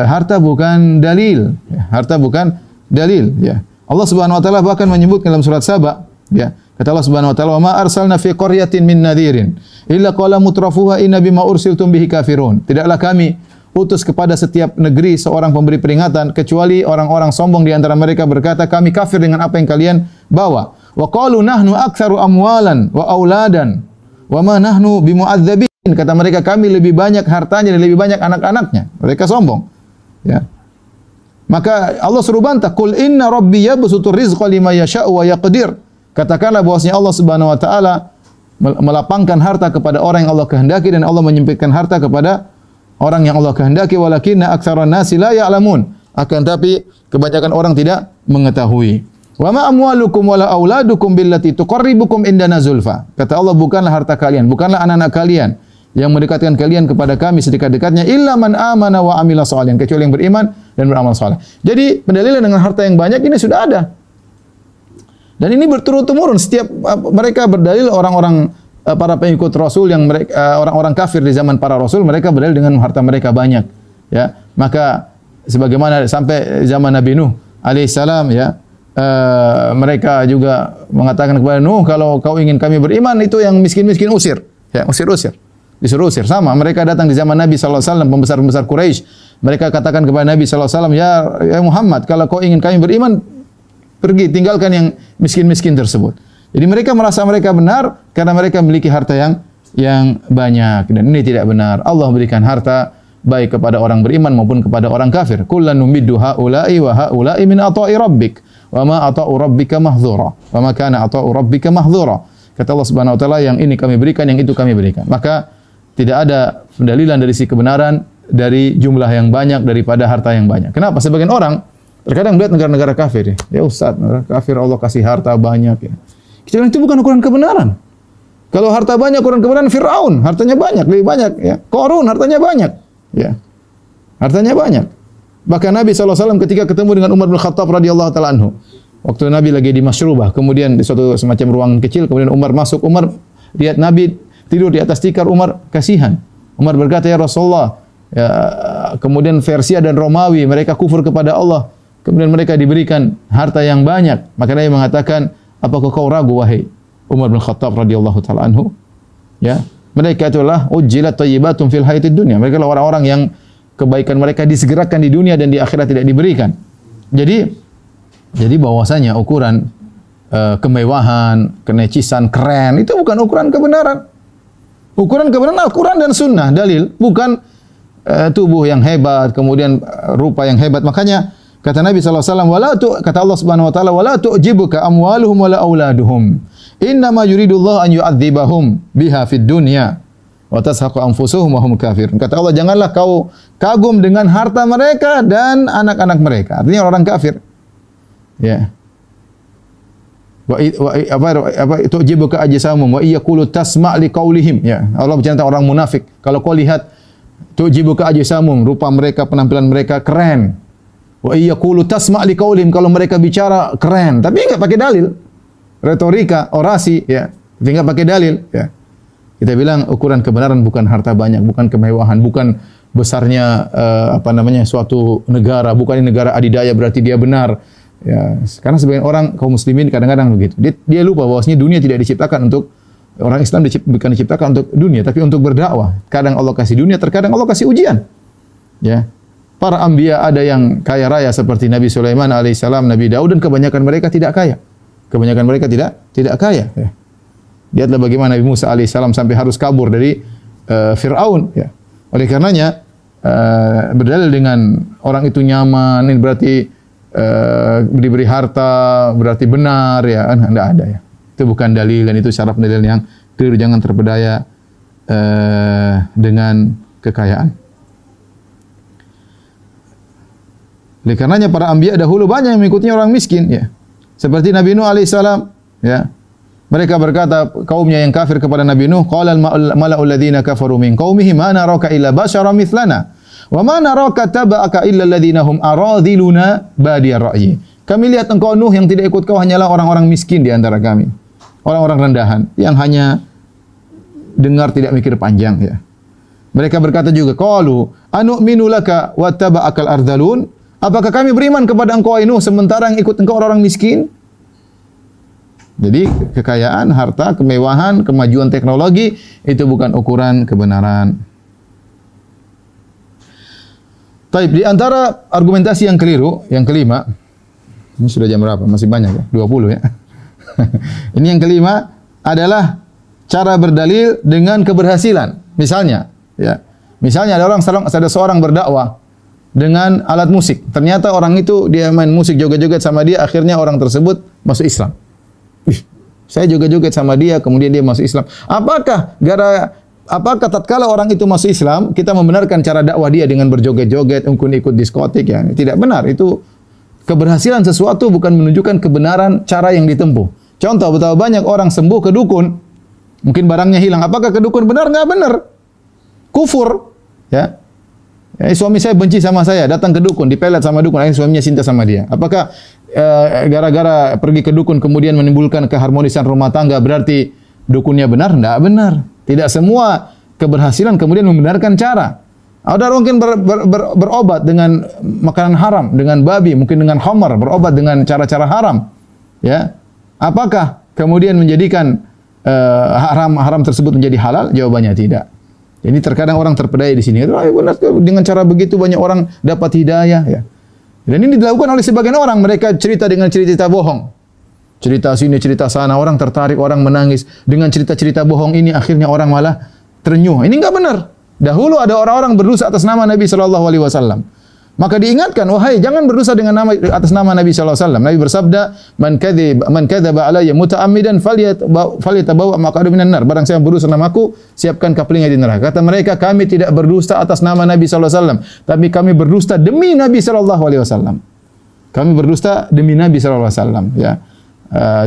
harta bukan dalil, ya. Harta bukan dalil, ya. Allah Subhanahu wa taala bahkan menyebut dalam surat Saba, ya. Kata Allah Subhanahu wa taala, "Wa ma arsalna fi qaryatin min nadhirin illa qala mutrafuha inna bima ursiltum bihi kafirun." Tidaklah kami utus kepada setiap negeri seorang pemberi peringatan kecuali orang-orang sombong di antara mereka berkata, "Kami kafir dengan apa yang kalian bawa." Wa qalu nahnu aktsaru amwalan wa auladan wa ma nahnu bimu'adzabin. Kata mereka, kami lebih banyak hartanya dan lebih banyak anak-anaknya. Mereka sombong. Ya. Maka Allah suruh bantah, "Qul inna rabbi yabsutur rizqa liman yasha'u wa yaqdir." Katakanlah bahwasanya Allah Subhanahu wa taala melapangkan harta kepada orang yang Allah kehendaki dan Allah menyempitkan harta kepada orang yang Allah kehendaki, walakinna aktsaran nasi la ya'lamun. Akan tapi kebanyakan orang tidak mengetahui. Wa ma amwalukum wala auladukum billati tuqarribukum indana zulfa. Kata Allah, bukanlah harta kalian, bukanlah anak-anak kalian yang mendekatkan kalian kepada kami sedekat-dekatnya illa man amana wa amila shalihan, kecuali yang beriman dan beramal saleh. Jadi pendalilan dengan harta yang banyak ini sudah ada. Dan ini berturut-temurun, setiap mereka berdalil, orang-orang para pengikut Rasul yang mereka orang-orang kafir di zaman para Rasul, mereka berdalil dengan harta mereka banyak, ya. Maka sebagaimana sampai zaman Nabi Nuh alaihissalam, ya, mereka juga mengatakan kepada Nuh, kalau kau ingin kami beriman, itu yang miskin-miskin usir, ya, usir, disuruh usir. Sama mereka datang di zaman Nabi sallallahu alaihi wasallam, pembesar-pembesar Quraisy, mereka katakan kepada Nabi sallallahu alaihi wasallam, ya Muhammad, kalau kau ingin kami beriman, pergi, tinggalkan yang miskin-miskin tersebut. Jadi mereka merasa mereka benar karena mereka memiliki harta yang banyak, dan ini tidak benar. Allah berikan harta baik kepada orang beriman maupun kepada orang kafir. Kullan numiddu haula'i wa haula'i min ata'i rabbik wa ma ata'u rabbika mahdzura wa ma kana ata'u rabbika mahdzura. Kata Allah Subhanahu wa taala, yang ini kami berikan, yang itu kami berikan. Maka tidak ada pendalilan dari si kebenaran dari jumlah yang banyak daripada harta yang banyak. Kenapa? Sebagian orang terkadang melihat negara-negara kafir, ya Ustaz, negara kafir Allah kasih harta banyak, ya. Kita bilang itu bukan ukuran kebenaran. Kalau harta banyak ukuran kebenaran, Fir'aun hartanya banyak, lebih banyak, ya. Qarun hartanya banyak, ya. Hartanya banyak. Bahkan Nabi SAW ketika ketemu dengan Umar bin Khattab radhiyallahu taala anhu, waktu Nabi lagi di Masyrubah, kemudian di suatu semacam ruangan kecil, kemudian Umar masuk, Umar lihat Nabi tidur di atas tikar, Umar kasihan. Umar berkata, ya Rasulullah, ya, kemudian Persia dan Romawi mereka kufur kepada Allah. Kemudian mereka diberikan harta yang banyak. Maka Nabi mengatakan, apakah kau ragu wahai Umar bin Khattab radhiyallahu taala anhu? Ya, mereka itulah ujjilat thayyibatum fil hayatid dunya. Mereka adalah orang-orang yang kebaikan mereka disegerakan di dunia dan di akhirat tidak diberikan. Jadi bahwasanya ukuran kemewahan, kenecisan, keren itu bukan ukuran kebenaran. Ukuran kebenaran Al-Quran dan Sunnah, dalil, bukan tubuh yang hebat, kemudian rupa yang hebat. Makanya kata Nabi SAW, kata Allah Subhanahu Wa Taala, wala tu'jibuka amwaluhum wala auladuhum. Innama yuridullah an yu'adzibahum biha fid dunya. wa tazhaqu anfusuhum wa hum kafirun. Kata Allah, janganlah kau kagum dengan harta mereka dan anak-anak mereka. Artinya orang kafir. Ya. Tu'jibuka ajsamum wa yaqulu tasma' liqaulihim. Ya, Allah berbicara tentang orang munafik. Kalau kau lihat tu'jibuka ajsamum, rupa mereka, penampilan mereka keren. Wa yaqulu tasma' liqaulihim, kalau mereka bicara keren, tapi enggak pakai dalil. Retorika, orasi, ya. Tapi enggak pakai dalil, ya. Kita bilang ukuran kebenaran bukan harta banyak, bukan kemewahan, bukan besarnya suatu negara, bukan negara adidaya berarti dia benar. Ya, karena sebagian orang kaum muslimin kadang-kadang begitu. Dia lupa bahwasanya dunia tidak diciptakan untuk orang Islam, bukan diciptakan untuk dunia, tapi untuk berdakwah. Kadang Allah kasih dunia, terkadang Allah kasih ujian. Ya. Para anbiya ada yang kaya raya seperti Nabi Sulaiman alaihissalam, Nabi Daud, dan kebanyakan mereka tidak kaya. Kebanyakan mereka tidak kaya. Ya. Lihatlah bagaimana Nabi Musa alaihissalam sampai harus kabur dari Fir'aun. Ya. Oleh karenanya berdalil dengan orang itu nyaman, ini berarti diberi harta berarti benar, ya kan? Tidak ada, ya. Itu bukan dalil, dan itu syarat dalil yang keliru. Jangan terpedaya dengan kekayaan. Oleh karenanya para anbiya dahulu banyak yang mengikutinya orang miskin, ya. Seperti Nabi Nuh alaihissalam, ya. Mereka berkata, kaumnya yang kafir kepada Nabi Nuh, qala al-mala'u alladziina kafaru min qaumihi ma naraka illa basyaran mithlana. Wa ma naraka taba'aka illa alladziina hum aradhiluna badiyar ra'yi. Kami lihat engkau Nuh, yang tidak ikut kau hanyalah orang-orang miskin di antara kami. Orang-orang rendahan yang hanya dengar tidak mikir panjang, ya. Mereka berkata juga, qalu anu'minu laka wa taba'akal ardhalun? Apakah kami beriman kepada engkau Nuh sementara yang ikut engkau orang-orang miskin? Jadi kekayaan, harta, kemewahan, kemajuan teknologi itu bukan ukuran kebenaran. Taib, di antara argumentasi yang keliru, yang kelima, ini sudah jam berapa? Masih banyak, ya? 20, ya. Ini yang kelima adalah cara berdalil dengan keberhasilan. Misalnya, ya. Misalnya ada seorang berdakwah dengan alat musik. Ternyata orang itu dia main musik, joget-joget sama dia, akhirnya orang tersebut masuk Islam. Saya joget-joget sama dia, kemudian dia masuk Islam. Apakah tatkala orang itu masuk Islam, kita membenarkan cara dakwah dia dengan berjoget-joget, mungkin ikut diskotik, ya? Tidak benar. Itu keberhasilan sesuatu bukan menunjukkan kebenaran cara yang ditempuh. Contoh, betapa banyak orang sembuh ke dukun, mungkin barangnya hilang. Apakah ke dukun benar? Enggak benar. Kufur, ya. Suami saya benci sama saya, datang ke dukun, dipelet sama dukun, akhirnya suaminya cinta sama dia. Apakah gara-gara pergi ke dukun kemudian menimbulkan keharmonisan rumah tangga berarti dukunnya benar? Tidak benar. Tidak semua keberhasilan kemudian membenarkan cara. Ada orang mungkin berobat dengan makanan haram, dengan babi, mungkin dengan khamar, berobat dengan cara-cara haram. Ya, apakah kemudian menjadikan haram tersebut menjadi halal? Jawabannya tidak. Jadi terkadang orang terpedaya di sini. Benar, dengan cara begitu banyak orang dapat hidayah, ya. Dan ini dilakukan oleh sebagian orang. Mereka cerita dengan cerita bohong. Cerita sini, cerita sana. Orang tertarik, orang menangis. Dengan cerita-cerita bohong ini, akhirnya orang malah terenyuh. Ini enggak benar. Dahulu ada orang-orang berdosa atas nama Nabi SAW. Maka diingatkan, wahai jangan berdosa dengan nama atas nama Nabi SAW. Nabi bersabda, man kadzaba alayya muta'ammidan falyatabawa maq'adahu minan nar. Barang siapa berdosa namaku, siapkan kapalingnya di neraka. Kata mereka, kami tidak berdusta atas nama Nabi SAW, tapi kami berdusta demi Nabi SAW. Kami berdusta demi Nabi SAW. Ya.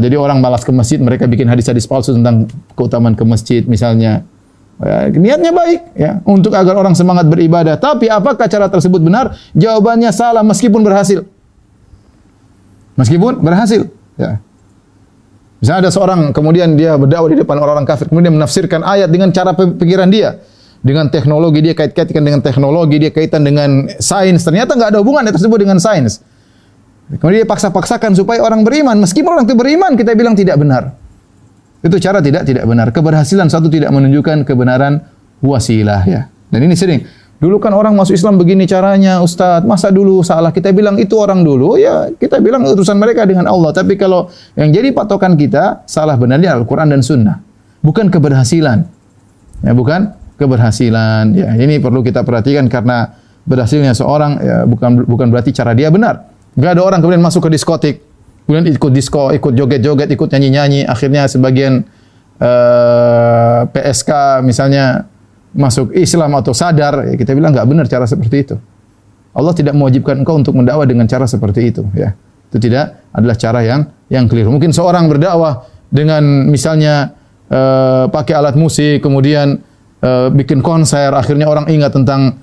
Jadi orang malas ke masjid, mereka bikin hadis-hadis palsu tentang keutamaan ke masjid misalnya. Ya, niatnya baik, ya, untuk agar orang semangat beribadah. Tapi apakah cara tersebut benar? Jawabannya salah meskipun berhasil. Meskipun berhasil, ya. Misalnya ada seorang kemudian dia berdakwah di depan orang-orang kafir, kemudian menafsirkan ayat dengan cara pikiran dia, dengan teknologi dia kait-kaitkan dengan teknologi, dia kaitan dengan sains. Ternyata enggak ada hubungan tersebut dengan sains. Kemudian dia paksa-paksakan supaya orang beriman. Meskipun orang itu beriman, kita bilang tidak benar. Itu cara tidak benar. Keberhasilan satu tidak menunjukkan kebenaran wasilah, ya. Dan ini sering. Dulu kan orang masuk Islam begini caranya, Ustaz. Masa dulu salah? Kita bilang itu orang dulu, ya kita bilang urusan mereka dengan Allah. Tapi kalau yang jadi patokan kita, salah benarnya Al-Quran dan Sunnah. Bukan keberhasilan. Ya, bukan keberhasilan. Ya, ini perlu kita perhatikan karena berhasilnya seorang ya, bukan berarti cara dia benar. Enggak ada orang kemudian masuk ke diskotik, kemudian ikut disko, ikut joget-joget, ikut nyanyi-nyanyi, akhirnya sebagian PSK misalnya masuk Islam atau sadar, ya kita bilang enggak benar cara seperti itu. Allah tidak mewajibkan engkau untuk mendakwah dengan cara seperti itu, ya. Itu tidak adalah cara yang keliru. Mungkin seorang berdakwah dengan misalnya pakai alat musik, kemudian bikin konser, akhirnya orang ingat tentang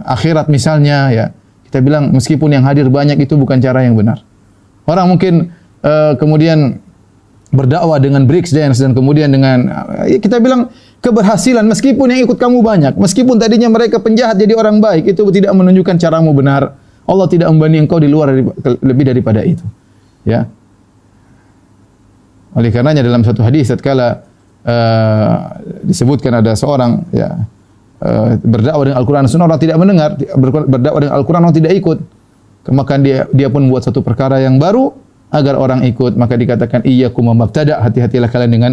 akhirat misalnya, ya. Kita bilang meskipun yang hadir banyak itu bukan cara yang benar. Orang mungkin kemudian berdakwah dengan break dance dan kemudian dengan kita bilang keberhasilan meskipun yang ikut kamu banyak, meskipun tadinya mereka penjahat jadi orang baik, itu tidak menunjukkan caramu benar. Allah tidak membanding engkau di luar lebih daripada itu. Ya. Oleh karenanya dalam satu hadis tatkala disebutkan ada seorang ya berdakwah dengan Al-Qur'an dan Sunnah, orang tidak mendengar, berdakwah dengan Al-Qur'an orang tidak ikut. Maka dia pun buat satu perkara yang baru agar orang ikut, maka dikatakan iyyakum wa mabtada', hati-hatilah kalian dengan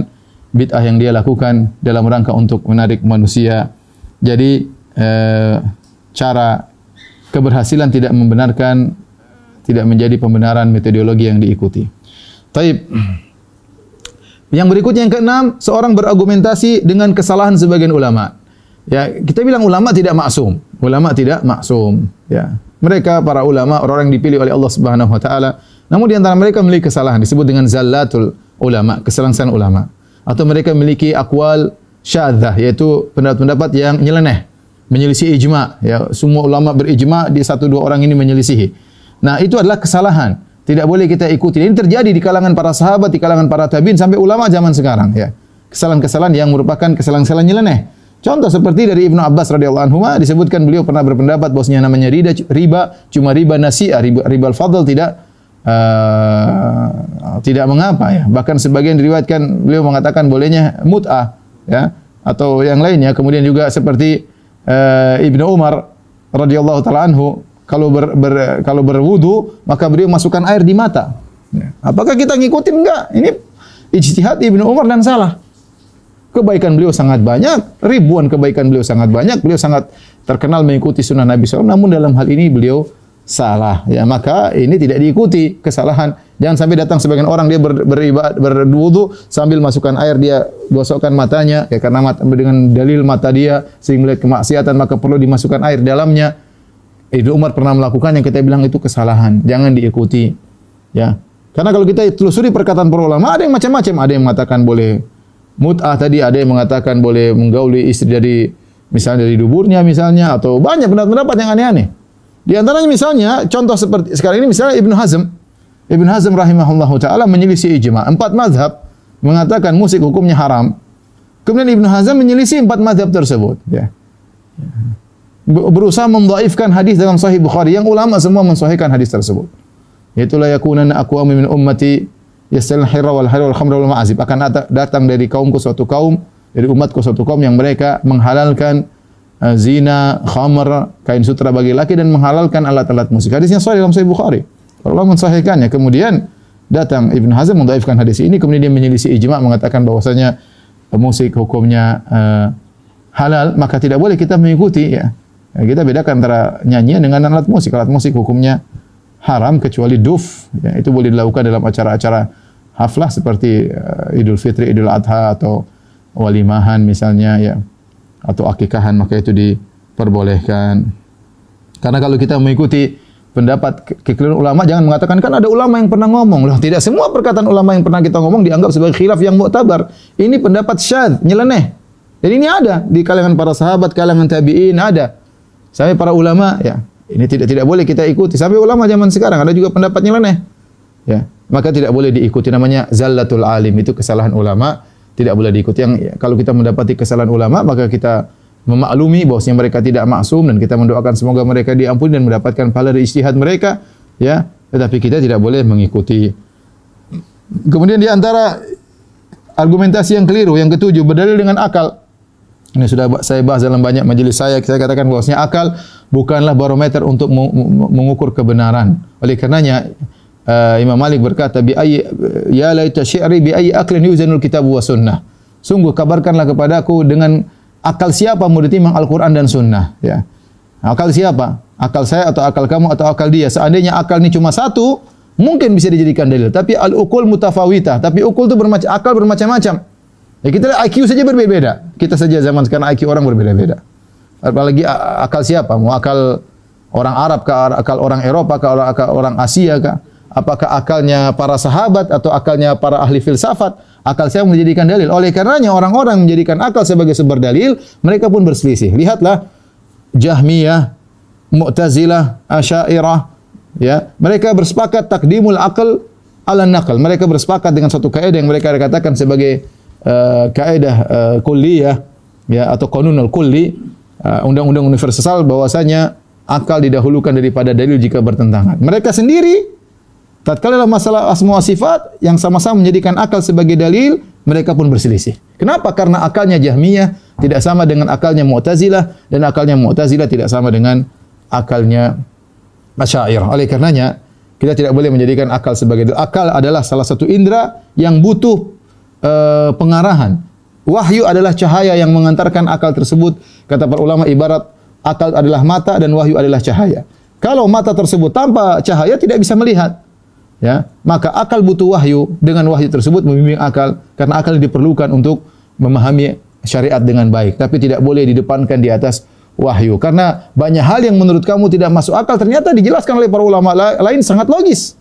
bid'ah yang dia lakukan dalam rangka untuk menarik manusia. Jadi cara keberhasilan tidak membenarkan, tidak menjadi pembenaran metodologi yang diikuti. Taib. Yang berikutnya yang keenam, seorang berargumentasi dengan kesalahan sebagian ulama. Ya, kita bilang ulama tidak maksum. Ulama tidak maksum, ya. Mereka para ulama orang yang dipilih oleh Allah Subhanahu wa taala, namun di antara mereka memiliki kesalahan disebut dengan zallatul ulama, kesalahan ulama. Atau mereka memiliki aqwal syadzah, yaitu pendapat-pendapat yang nyeleneh, menyelisih ijma, ya, semua ulama berijma, di satu dua orang ini menyelisihi. Nah, itu adalah kesalahan. Tidak boleh kita ikuti. Ini terjadi di kalangan para sahabat, di kalangan para tabi'in sampai ulama zaman sekarang, ya. Kesalahan-kesalahan yang merupakan kesalahan-kesalahan nyeleneh. Contoh seperti dari Ibnu Abbas radhiyallahu anhu disebutkan beliau pernah berpendapat bahwasanya namanya riba cuma riba nasi'ah, riba al-fadl tidak mengapa, ya. Bahkan sebagian diriwayatkan beliau mengatakan bolehnya mut'ah, ya, atau yang lainnya. Kemudian juga seperti Ibnu Umar radhiyallahu taala anhu kalau berwudu maka beliau masukkan air di mata. Ya. Apakah kita ngikutin? Enggak. Ini ijtihad Ibnu Umar dan salah. Kebaikan beliau sangat banyak, ribuan kebaikan beliau sangat banyak. Beliau sangat terkenal mengikuti sunnah Nabi SAW. Namun dalam hal ini beliau salah. Ya, maka ini tidak diikuti, kesalahan. Jangan sampai datang sebagian orang dia berwudu sambil masukkan air, dia gosokkan matanya, ya, karena dengan dalil mata dia sehingga melihat kemaksiatan maka perlu dimasukkan air dalamnya. Ibnu Umar pernah melakukan yang kita bilang itu kesalahan, jangan diikuti, ya. Karena kalau kita telusuri perkataan para ulama ada yang macam-macam, ada yang mengatakan boleh mut'ah tadi, ada yang mengatakan boleh menggauli istri dari misalnya dari duburnya misalnya, atau banyak pendapat-pendapat yang aneh-aneh. Di antaranya misalnya contoh seperti sekarang ini misalnya Ibnu Hazm rahimahullahu taala menyelisih ijma. 4 mazhab mengatakan musik hukumnya haram. Kemudian Ibnu Hazm menyelisih 4 mazhab tersebut, ya. Berusaha mendhaifkan hadis dalam Sahih Bukhari yang ulama semua mensahihkan hadis tersebut. Yaitu la yakunanna aqwamun min ummati yastalun hirra wal harra wal khamra wal ma'azib. Akan datang dari kaumku suatu kaum, dari umatku suatu kaum yang mereka menghalalkan zina, khamr, kain sutra bagi laki dan menghalalkan alat-alat musik. Hadisnya sahih dalam Sahih Bukhari. Allah mensahihkannya. Kemudian datang Ibnu Hazm mendhaifkan hadis ini, kemudian dia menyelisih ijma mengatakan bahwasanya musik hukumnya halal, maka tidak boleh kita mengikuti, ya. Kita bedakan antara nyanyian dengan alat musik. Alat musik hukumnya haram kecuali duf, ya, itu boleh dilakukan dalam acara-acara haflah seperti Idul Fitri, Idul Adha atau walimahan misalnya, ya, atau akikahan, maka itu diperbolehkan. Karena kalau kita mengikuti pendapat kekeliruan ulama, jangan mengatakan kan ada ulama yang pernah ngomong. Loh, tidak semua perkataan ulama yang pernah kita ngomong dianggap sebagai khilaf yang mu'tabar. Ini pendapat syadz, nyeleneh. Dan ini ada di kalangan para sahabat, kalangan tabi'in ada. Sampai para ulama, ya. Ini tidak boleh kita ikuti. Sampai ulama zaman sekarang ada juga pendapat nyeleneh. Ya, maka tidak boleh diikuti, namanya zallatul alim, itu kesalahan ulama, tidak boleh diikuti. Yang ya, kalau kita mendapati kesalahan ulama, maka kita memaklumi bahwasanya mereka tidak maksum dan kita mendoakan semoga mereka diampuni dan mendapatkan pahala dari ijtihad mereka, ya. Tetapi kita tidak boleh mengikuti. Kemudian di antara argumentasi yang keliru yang ketujuh, berdalil dengan akal. Ini sudah saya bahas dalam banyak majelis saya katakan bahwasanya akal bukanlah barometer untuk mengukur kebenaran. Oleh karenanya Imam Malik berkata, ya laita syi'ri bi ayyi aqlin yuzanul kitab wa sunnah. Sungguh kabarkanlah kepadaku dengan akal siapa mau ditimbang Al-Qur'an dan sunnah, ya. Akal siapa? Akal saya atau akal kamu atau akal dia? Seandainya akal ini cuma satu, mungkin bisa dijadikan dalil. Tapi al-uqul mutafawitah. Tapi ukul itu akal bermacam-macam. Ya kita IQ saja berbeda-beda. Kita saja zaman sekarang IQ orang berbeda-beda. Apalagi akal siapa? Mau akal orang Arab kah, akal orang Eropa kah, akal orang Asia kah? Apakah akalnya para sahabat atau akalnya para ahli filsafat? Akal siapa menjadikan dalil? Oleh karenanya orang-orang menjadikan akal sebagai sumber dalil, mereka pun berselisih. Lihatlah Jahmiyah, Mu'tazilah, Asy'ariyah, ya. Mereka bersepakat takdimul akal ala naql. Mereka bersepakat dengan suatu kaidah yang mereka katakan sebagai kaidah kulliyah, ya, atau qanunul kulli, undang-undang universal, bahwasanya akal didahulukan daripada dalil jika bertentangan. Mereka sendiri tatkala dalam masalah asma wa sifat yang sama-sama menjadikan akal sebagai dalil, mereka pun berselisih. Kenapa? Karena akalnya Jahmiyah tidak sama dengan akalnya Mu'tazilah, dan akalnya Mu'tazilah tidak sama dengan akalnya Asy'ariyah. Oleh karenanya, kita tidak boleh menjadikan akal sebagai dalil. Akal adalah salah satu indera yang butuh pengarahan. Wahyu adalah cahaya yang mengantarkan akal tersebut. Kata para ulama, ibarat akal adalah mata dan wahyu adalah cahaya. Kalau mata tersebut tanpa cahaya tidak bisa melihat, ya, maka akal butuh wahyu. Dengan wahyu tersebut membimbing akal, karena akal diperlukan untuk memahami syariat dengan baik, tapi tidak boleh didepankan di atas wahyu. Karena banyak hal yang menurut kamu tidak masuk akal ternyata dijelaskan oleh para ulama lain sangat logis.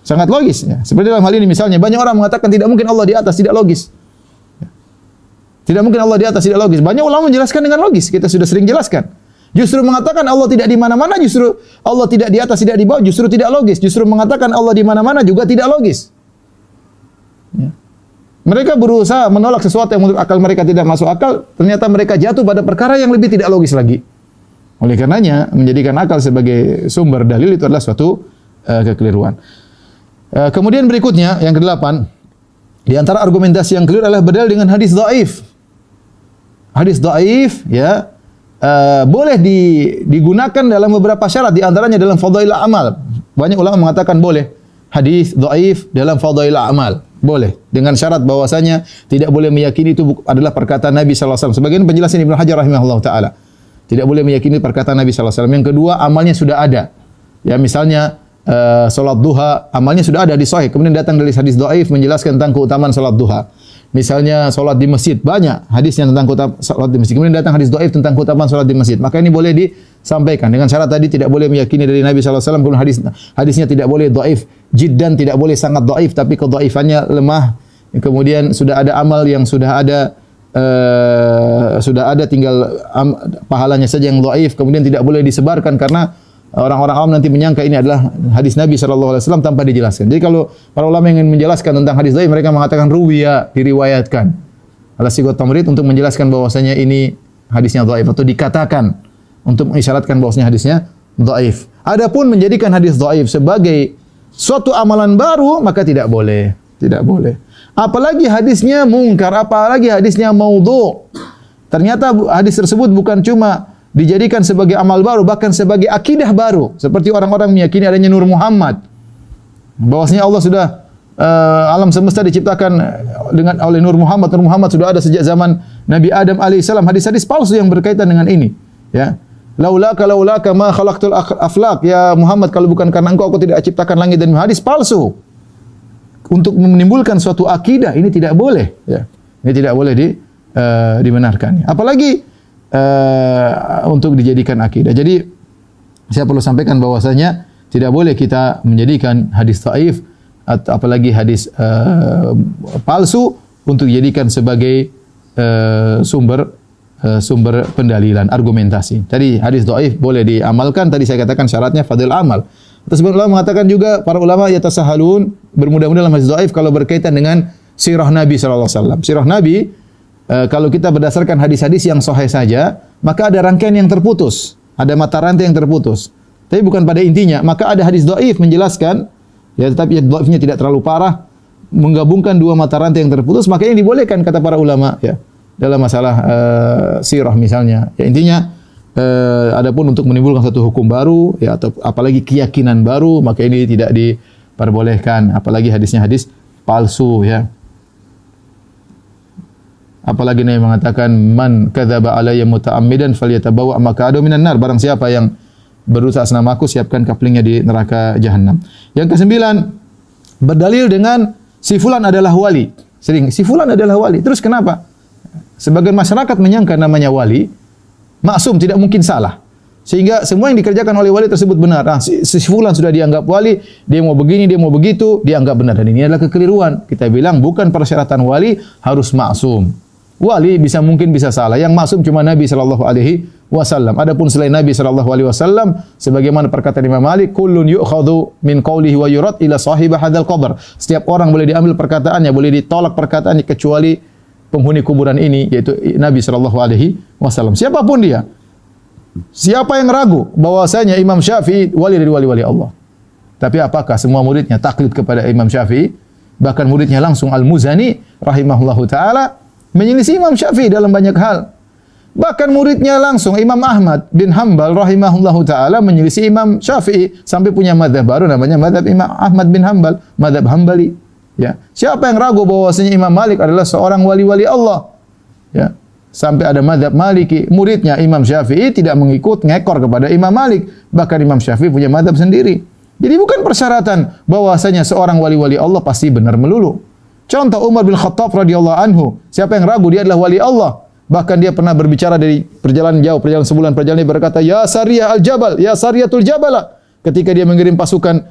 Sangat logis, ya. Seperti dalam hal ini misalnya, banyak orang mengatakan tidak mungkin Allah di atas, tidak logis. Tidak mungkin Allah di atas, tidak logis. Banyak ulama menjelaskan dengan logis, kita sudah sering jelaskan. Justru mengatakan Allah tidak di mana-mana, justru Allah tidak di atas, tidak di bawah, justru tidak logis. Justru mengatakan Allah di mana-mana juga tidak logis. Ya. Mereka berusaha menolak sesuatu yang menurut akal mereka tidak masuk akal, ternyata mereka jatuh pada perkara yang lebih tidak logis lagi. Oleh karenanya, menjadikan akal sebagai sumber dalil itu adalah suatu kekeliruan. Kemudian berikutnya, yang ke-8, di antara argumentasi yang keliru adalah berdalil dengan hadis dhaif. Hadis dhaif, ya, boleh digunakan dalam beberapa syarat, di antaranya dalam fadail amal. Banyak ulama mengatakan boleh hadis dhaif dalam fadail amal. Boleh, dengan syarat bahwasanya tidak boleh meyakini itu adalah perkataan Nabi sallallahu alaihi wasallam. Sebagian penjelasan Ibnu Hajar rahimahullah taala. Tidak boleh meyakini perkataan Nabi sallallahu alaihi wasallam. Yang kedua, amalnya sudah ada. Ya, misalnya salat duha, amalnya sudah ada di sahih. Kemudian datang dari hadis dhaif menjelaskan tentang keutamaan salat duha. Misalnya salat di masjid, banyak hadisnya tentang keutamaan salat di masjid. Kemudian datang hadis dhaif tentang keutamaan salat di masjid. Maka ini boleh disampaikan dengan syarat tadi tidak boleh meyakini dari Nabi sallallahu alaihi wasallam. Kemudian hadisnya tidak boleh dhaif jiddan, tidak boleh sangat dhaif, tapi kedhaifannya lemah. Kemudian sudah ada amal yang sudah ada tinggal pahalanya saja yang dhaif. Kemudian tidak boleh disebarkan karena orang-orang awam nanti menyangka ini adalah hadis Nabi sallallahu alaihi wasallam tanpa dijelaskan. Jadi kalau para ulama ingin menjelaskan tentang hadis dhaif, mereka mengatakan ruwiya, diriwayatkan. Ala sigat tamrid untuk menjelaskan bahwasanya ini hadisnya dhaif, atau dikatakan untuk mengisyaratkan bahwasanya hadisnya dhaif. Adapun menjadikan hadis dhaif sebagai suatu amalan baru, maka tidak boleh. Tidak boleh. Apalagi hadisnya mungkar, apalagi hadisnya maudhu'. Ternyata hadis tersebut bukan cuma dijadikan sebagai amal baru, bahkan sebagai akidah baru. Seperti orang-orang meyakini adanya Nur Muhammad. Bahwasanya Allah sudah alam semesta diciptakan oleh Nur Muhammad. Nur Muhammad sudah ada sejak zaman Nabi Adam alaihissalam. Hadis-hadis palsu yang berkaitan dengan ini. Ya. Laulaka ma khalaqtul aflaq. Ya Muhammad, kalau bukan karena engkau, aku tidak ciptakan langit dan bumi. Hadis palsu. Untuk menimbulkan suatu akidah, ini tidak boleh. Ya. Ini tidak boleh dibenarkan. Apalagi untuk dijadikan akidah. Jadi saya perlu sampaikan bahwasanya tidak boleh kita menjadikan hadis dhaif atau apalagi hadis palsu untuk dijadikan sebagai sumber pendalilan, argumentasi. Tadi hadis dhaif boleh diamalkan, tadi saya katakan syaratnya fadil amal. Terus ulama mengatakan juga, para ulama yatasahalun, bermudah-mudah dalam hadis dhaif kalau berkaitan dengan sirah Nabi sallallahu alaihi wasallam. Sirah Nabi, kalau kita berdasarkan hadis-hadis yang sahih saja, maka ada rangkaian yang terputus, ada mata rantai yang terputus. Tapi bukan pada intinya. Maka ada hadis dhaif menjelaskan, ya, tetapi dhaifnya tidak terlalu parah, menggabungkan dua mata rantai yang terputus, maka ini dibolehkan kata para ulama, ya, dalam masalah sirah misalnya. Ya, intinya, adapun untuk menimbulkan satu hukum baru, ya, atau apalagi keyakinan baru, maka ini tidak diperbolehkan. Apalagi hadisnya hadis palsu, ya. Apalagi Nabi mengatakan, man kadzaba alayya muta'ammidan falyatabawa maq'adahu minan nar. Barang siapa yang berdusta atas nama aku, siapkan kaplingnya di neraka jahanam. Yang ke-9, berdalil dengan si fulan adalah wali. Sering, si fulan adalah wali. Terus kenapa? Sebagian masyarakat menyangka namanya wali maksum, tidak mungkin salah. Sehingga semua yang dikerjakan oleh wali tersebut benar. Nah, si fulan sudah dianggap wali, dia mau begini, dia mau begitu, dianggap benar. Dan ini adalah kekeliruan. Kita bilang bukan persyaratan wali harus maksum. Wali mungkin bisa salah. Yang maksum cuma Nabi sallallahu alaihi wasallam. Adapun selain Nabi sallallahu alaihi wasallam, sebagaimana perkataan Imam Malik, kullun yu'khadhu min qawlihi wa yurad ila sahibah hadzal qabr. Setiap orang boleh diambil perkataannya, boleh ditolak perkataannya kecuali penghuni kuburan ini, yaitu Nabi sallallahu alaihi wasallam. Siapapun dia. Siapa yang ragu bahwasanya Imam Syafi'i wali dari wali-wali Allah? Tapi apakah semua muridnya taklid kepada Imam Syafi'i? Bahkan muridnya langsung Al-Muzani rahimahullahu taala menyelisih Imam Syafi'i dalam banyak hal. Bahkan muridnya langsung Imam Ahmad bin Hanbal rahimahullahu taala menyelisih Imam Syafi'i sampai punya mazhab baru namanya mazhab Imam Ahmad bin Hanbal, mazhab Hambali. Ya. Siapa yang ragu bahwasanya Imam Malik adalah seorang wali-wali Allah? Ya. Sampai ada mazhab Maliki, muridnya Imam Syafi'i tidak ngekor kepada Imam Malik. Bahkan Imam Syafi'i punya mazhab sendiri. Jadi bukan persyaratan bahwasanya seorang wali-wali Allah pasti benar melulu. Contoh Umar bin Khattab radhiyallahu anhu. Siapa yang ragu dia adalah wali Allah? Bahkan dia pernah berbicara dari perjalanan jauh, perjalanan sebulan, perjalanan berkata, "Ya Sariyah al-Jabal, ya Sariyatul Jabala." Ketika dia mengirim pasukan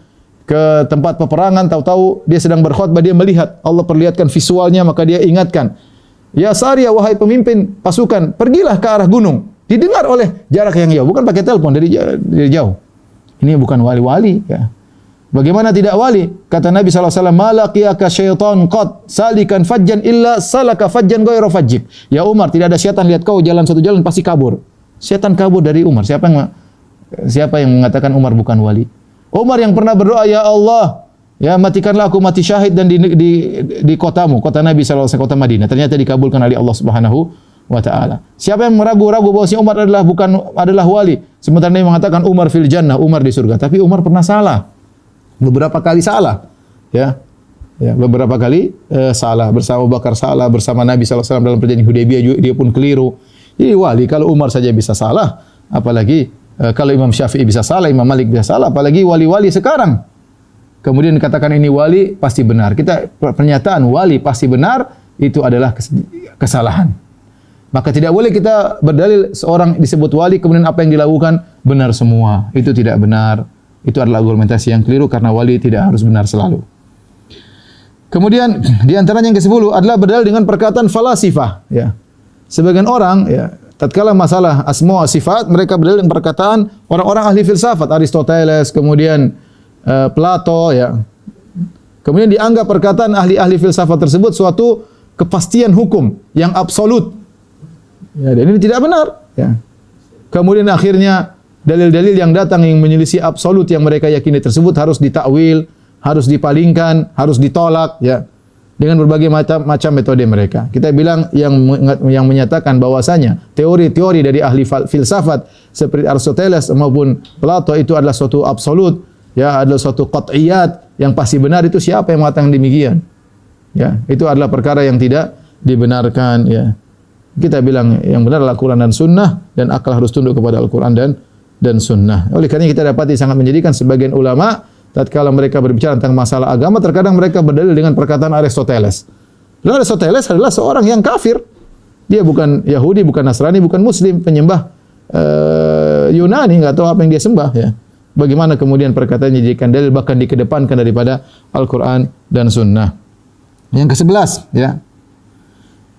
ke tempat peperangan, tahu-tahu dia sedang berkhutbah, dia melihat Allah perlihatkan visualnya, maka dia ingatkan, "Ya Sariyah, wahai pemimpin pasukan, pergilah ke arah gunung." Didengar oleh jarak yang jauh, bukan pakai telepon, dari jauh. Ini bukan wali-wali, ya. Bagaimana tidak wali? Kata Nabi SAW, "Malaqiyaka syaitan qad salikan fajjan illa salaka fajjan ghairu fajjik." Ya Umar, tidak ada syaitan lihat kau jalan suatu jalan pasti kabur. Syaitan kabur dari Umar. Siapa yang mengatakan Umar bukan wali? Umar yang pernah berdoa, "Ya Allah, ya matikanlah aku mati syahid dan di kotamu, kota Nabi SAW, kota Madinah." Ternyata dikabulkan oleh Allah Subhanahu wa taala. Siapa yang meragu-ragu bahwa si Umar adalah wali? Sementara Nabi mengatakan Umar fil jannah, Umar di surga. Tapi Umar pernah salah. Beberapa kali salah. Ya. Beberapa kali salah, bersama Abu Bakar salah, bersama Nabi SAW dalam perjanjian Hudaybiyah dia pun keliru. Jadi wali kalau Umar saja bisa salah, apalagi kalau Imam Syafi'i bisa salah, Imam Malik bisa salah, apalagi wali-wali sekarang. Kemudian dikatakan ini wali pasti benar. Pernyataan wali pasti benar itu adalah kesalahan. Maka tidak boleh kita berdalil seorang disebut wali kemudian apa yang dilakukan benar semua. Itu tidak benar. Itu adalah argumentasi yang keliru karena wali tidak harus benar selalu. Kemudian di antaranya yang ke-10 adalah berdalil dengan perkataan falasifah, ya. Sebagian orang, ya, tatkala masalah asma wa sifat, mereka berdalil dengan perkataan orang-orang ahli filsafat, Aristoteles, kemudian Plato, ya. Kemudian dianggap perkataan ahli-ahli filsafat tersebut suatu kepastian hukum yang absolut. Ya, dan ini tidak benar, ya. Kemudian akhirnya dalil-dalil yang datang yang menyelisih absolut yang mereka yakini tersebut harus ditakwil, harus dipalingkan, harus ditolak, ya, dengan berbagai macam metode mereka. Kita bilang yang menyatakan bahwasanya teori-teori dari ahli filsafat seperti Aristoteles maupun Plato itu adalah suatu absolut, ya, adalah suatu qat'iyat yang pasti benar, itu siapa yang mengatakan demikian? Ya, itu adalah perkara yang tidak dibenarkan, ya. Kita bilang yang benar adalah Al-Quran dan Sunnah, dan akal harus tunduk kepada Al-Quran dan Sunnah. Oleh karena kita dapati sangat menjadikan sebagian ulama tatkala mereka berbicara tentang masalah agama, terkadang mereka berdalil dengan perkataan Aristoteles. Lalu Aristoteles adalah seorang yang kafir. Dia bukan Yahudi, bukan Nasrani, bukan Muslim, penyembah Yunani, enggak tahu apa yang dia sembah, ya. Bagaimana kemudian perkataannya dijadikan dalil, bahkan dikedepankan daripada Al-Quran dan Sunnah. Yang ke-11, ya.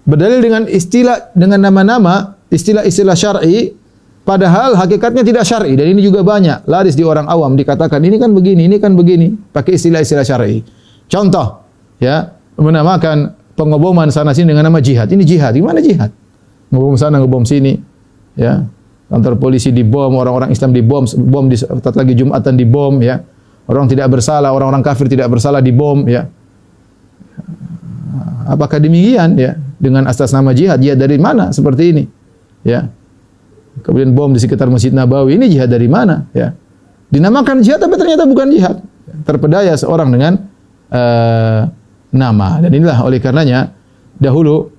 Berdalil dengan istilah, dengan nama-nama, istilah-istilah syar'i, padahal hakikatnya tidak syar'i, dan ini juga banyak laris di orang awam, dikatakan ini kan begini, ini kan begini, pakai istilah-istilah syar'i. Contoh, ya, menamakan pengoboman sana sini dengan nama jihad. Ini jihad, gimana jihad? Ngebom sana, ngebom sini, ya. Kantor polisi dibom, orang-orang Islam dibom, bom di saat lagi Jumatan dibom, ya. Orang tidak bersalah, orang-orang kafir tidak bersalah dibom, ya. Apakah demikian, ya? Dengan atas nama jihad, jihad dari mana seperti ini, ya? Kemudian bom di sekitar Masjid Nabawi, ini jihad dari mana, ya? Dinamakan jihad tapi ternyata bukan jihad. Terpedaya seorang dengan nama. Dan inilah oleh karenanya dahulu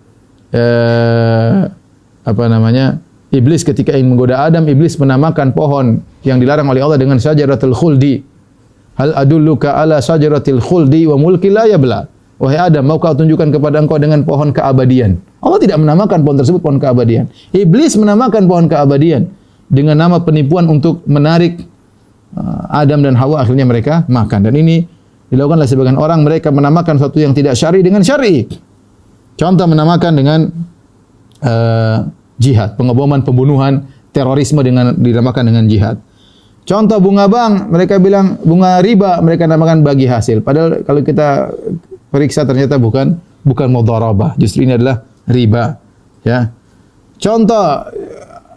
iblis ketika ingin menggoda Adam, iblis menamakan pohon yang dilarang oleh Allah dengan syajaratul khuldi. Hal adulluka ala syajaratil khuldi wa mulki la yabla. Wahai Adam, mau kau tunjukkan kepada engkau dengan pohon keabadian. Allah tidak menamakan pohon tersebut pohon keabadian. Iblis menamakan pohon keabadian dengan nama penipuan untuk menarik Adam dan Hawa, akhirnya mereka makan. Dan ini dilakukan oleh sebagian orang, mereka menamakan sesuatu yang tidak syar'i dengan syar'i. Contoh menamakan dengan jihad, pengeboman, pembunuhan, terorisme dinamakan dengan jihad. Contoh bunga bank, mereka bilang bunga riba, mereka namakan bagi hasil. Padahal kalau kita periksa ternyata bukan mudharabah, justru ini adalah riba. Ya. Contoh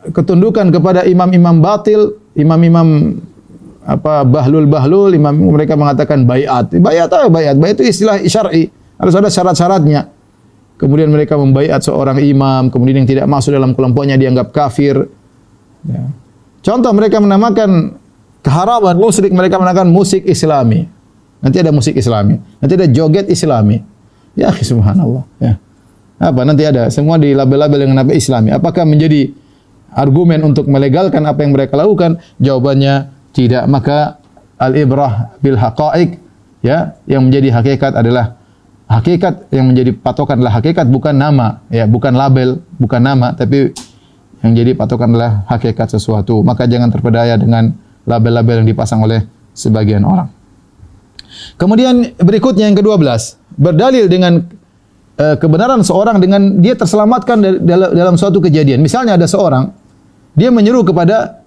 ketundukan kepada imam-imam batil, imam-imam bahlul, imam mereka mengatakan baiat. Baiat apa baiat? Baiat itu istilah syar'i, harus ada syarat-syaratnya. Kemudian mereka membaiat seorang imam, kemudian yang tidak masuk dalam kelompoknya dianggap kafir. Ya. Contoh mereka menamakan keharaman musyrik, mereka menamakan musik Islami. Nanti ada musik Islami, nanti ada joget Islami. Ya, subhanallah. Ya. Apa nanti ada semua di label-label dengan nama Islami. Apakah menjadi argumen untuk melegalkan apa yang mereka lakukan? Jawabannya tidak. Maka al-ibrah bil haqa'iq, ya, yang menjadi hakikat adalah hakikat, yang menjadi patokan adalah hakikat, bukan nama, ya, bukan label, bukan nama, tapi yang jadi patokan adalah hakikat sesuatu. Maka jangan terpedaya dengan label-label yang dipasang oleh sebagian orang. Kemudian berikutnya yang ke-12, berdalil dengan kebenaran seorang dengan dia terselamatkan dalam suatu kejadian. Misalnya ada seorang, dia menyeru kepada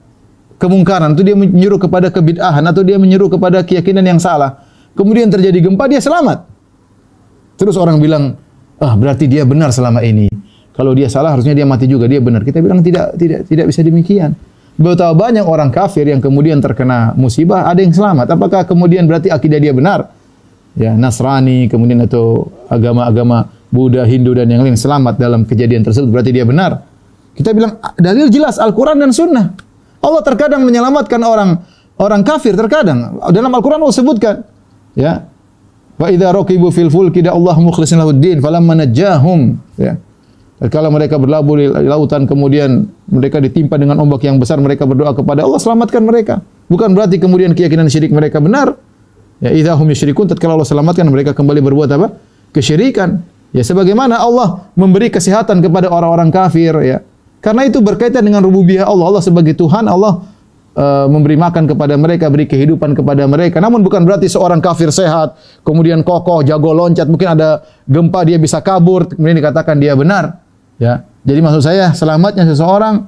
kemungkaran, atau dia menyeru kepada kebid'ahan, atau dia menyeru kepada keyakinan yang salah. Kemudian terjadi gempa, dia selamat. Terus orang bilang, berarti dia benar selama ini. Kalau dia salah harusnya dia mati juga, dia benar. Kita bilang tidak bisa demikian. Betapa banyak orang kafir yang kemudian terkena musibah, ada yang selamat. Apakah kemudian berarti akidah dia benar? Ya, Nasrani, kemudian atau agama-agama Buddha, Hindu dan yang lain selamat dalam kejadian tersebut, berarti dia benar. Kita bilang dalil jelas Al-Quran dan Sunnah. Allah terkadang menyelamatkan orang kafir, terkadang dalam Al-Quran Allah sebutkan, ya, wa idza raqibu fil fulki da Allah mukhlishin lahuddin falamma najahum, ya. Kalau mereka berlabuh di lautan, kemudian mereka ditimpa dengan ombak yang besar, mereka berdoa kepada Allah, selamatkan mereka. Bukan berarti kemudian keyakinan syirik mereka benar. Ya, idza hum yusyrikun, tatkala Allah selamatkan mereka kembali berbuat apa? Kesyirikan. Ya, sebagaimana Allah memberi kesehatan kepada orang-orang kafir, ya. Karena itu berkaitan dengan rububiyah Allah. Allah sebagai Tuhan, Allah memberi makan kepada mereka, beri kehidupan kepada mereka. Namun bukan berarti seorang kafir sehat, kemudian kokoh, jago loncat, mungkin ada gempa dia bisa kabur, kemudian dikatakan dia benar. Ya, jadi maksud saya selamatnya seseorang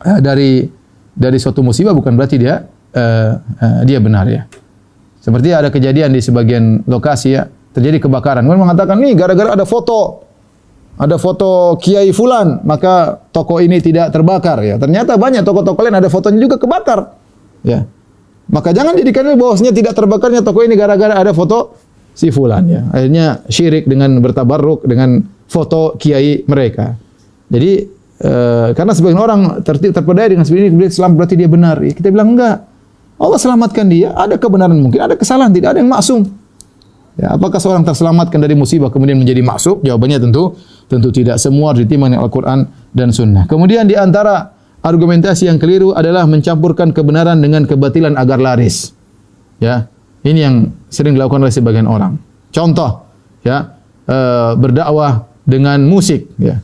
dari suatu musibah bukan berarti dia benar, ya. Seperti ada kejadian di sebagian lokasi, ya, terjadi kebakaran. Mereka mengatakan nih gara-gara ada foto Kiai Fulan, maka toko ini tidak terbakar, ya. Ternyata banyak toko-toko lain ada fotonya juga kebakar, ya. Maka jangan jadikan bahwasanya tidak terbakarnya toko ini gara-gara ada foto si Fulan, ya. Akhirnya syirik dengan bertabarruk dengan foto kiai mereka. Jadi karena sebagian orang terpedaya dengan seperti ini, Islam berarti dia benar. Ya, kita bilang enggak. Allah selamatkan dia. Ada kebenaran mungkin, ada kesalahan, tidak ada yang maksum. Ya, apakah seorang terselamatkan dari musibah kemudian menjadi maksum? Jawabannya tentu tidak. Semua ditimbang dengan Al-Quran dan Sunnah. Kemudian di antara argumentasi yang keliru adalah mencampurkan kebenaran dengan kebatilan agar laris. Ya, ini yang sering dilakukan oleh sebagian orang. Contoh, ya, berdakwah dengan musik, ya.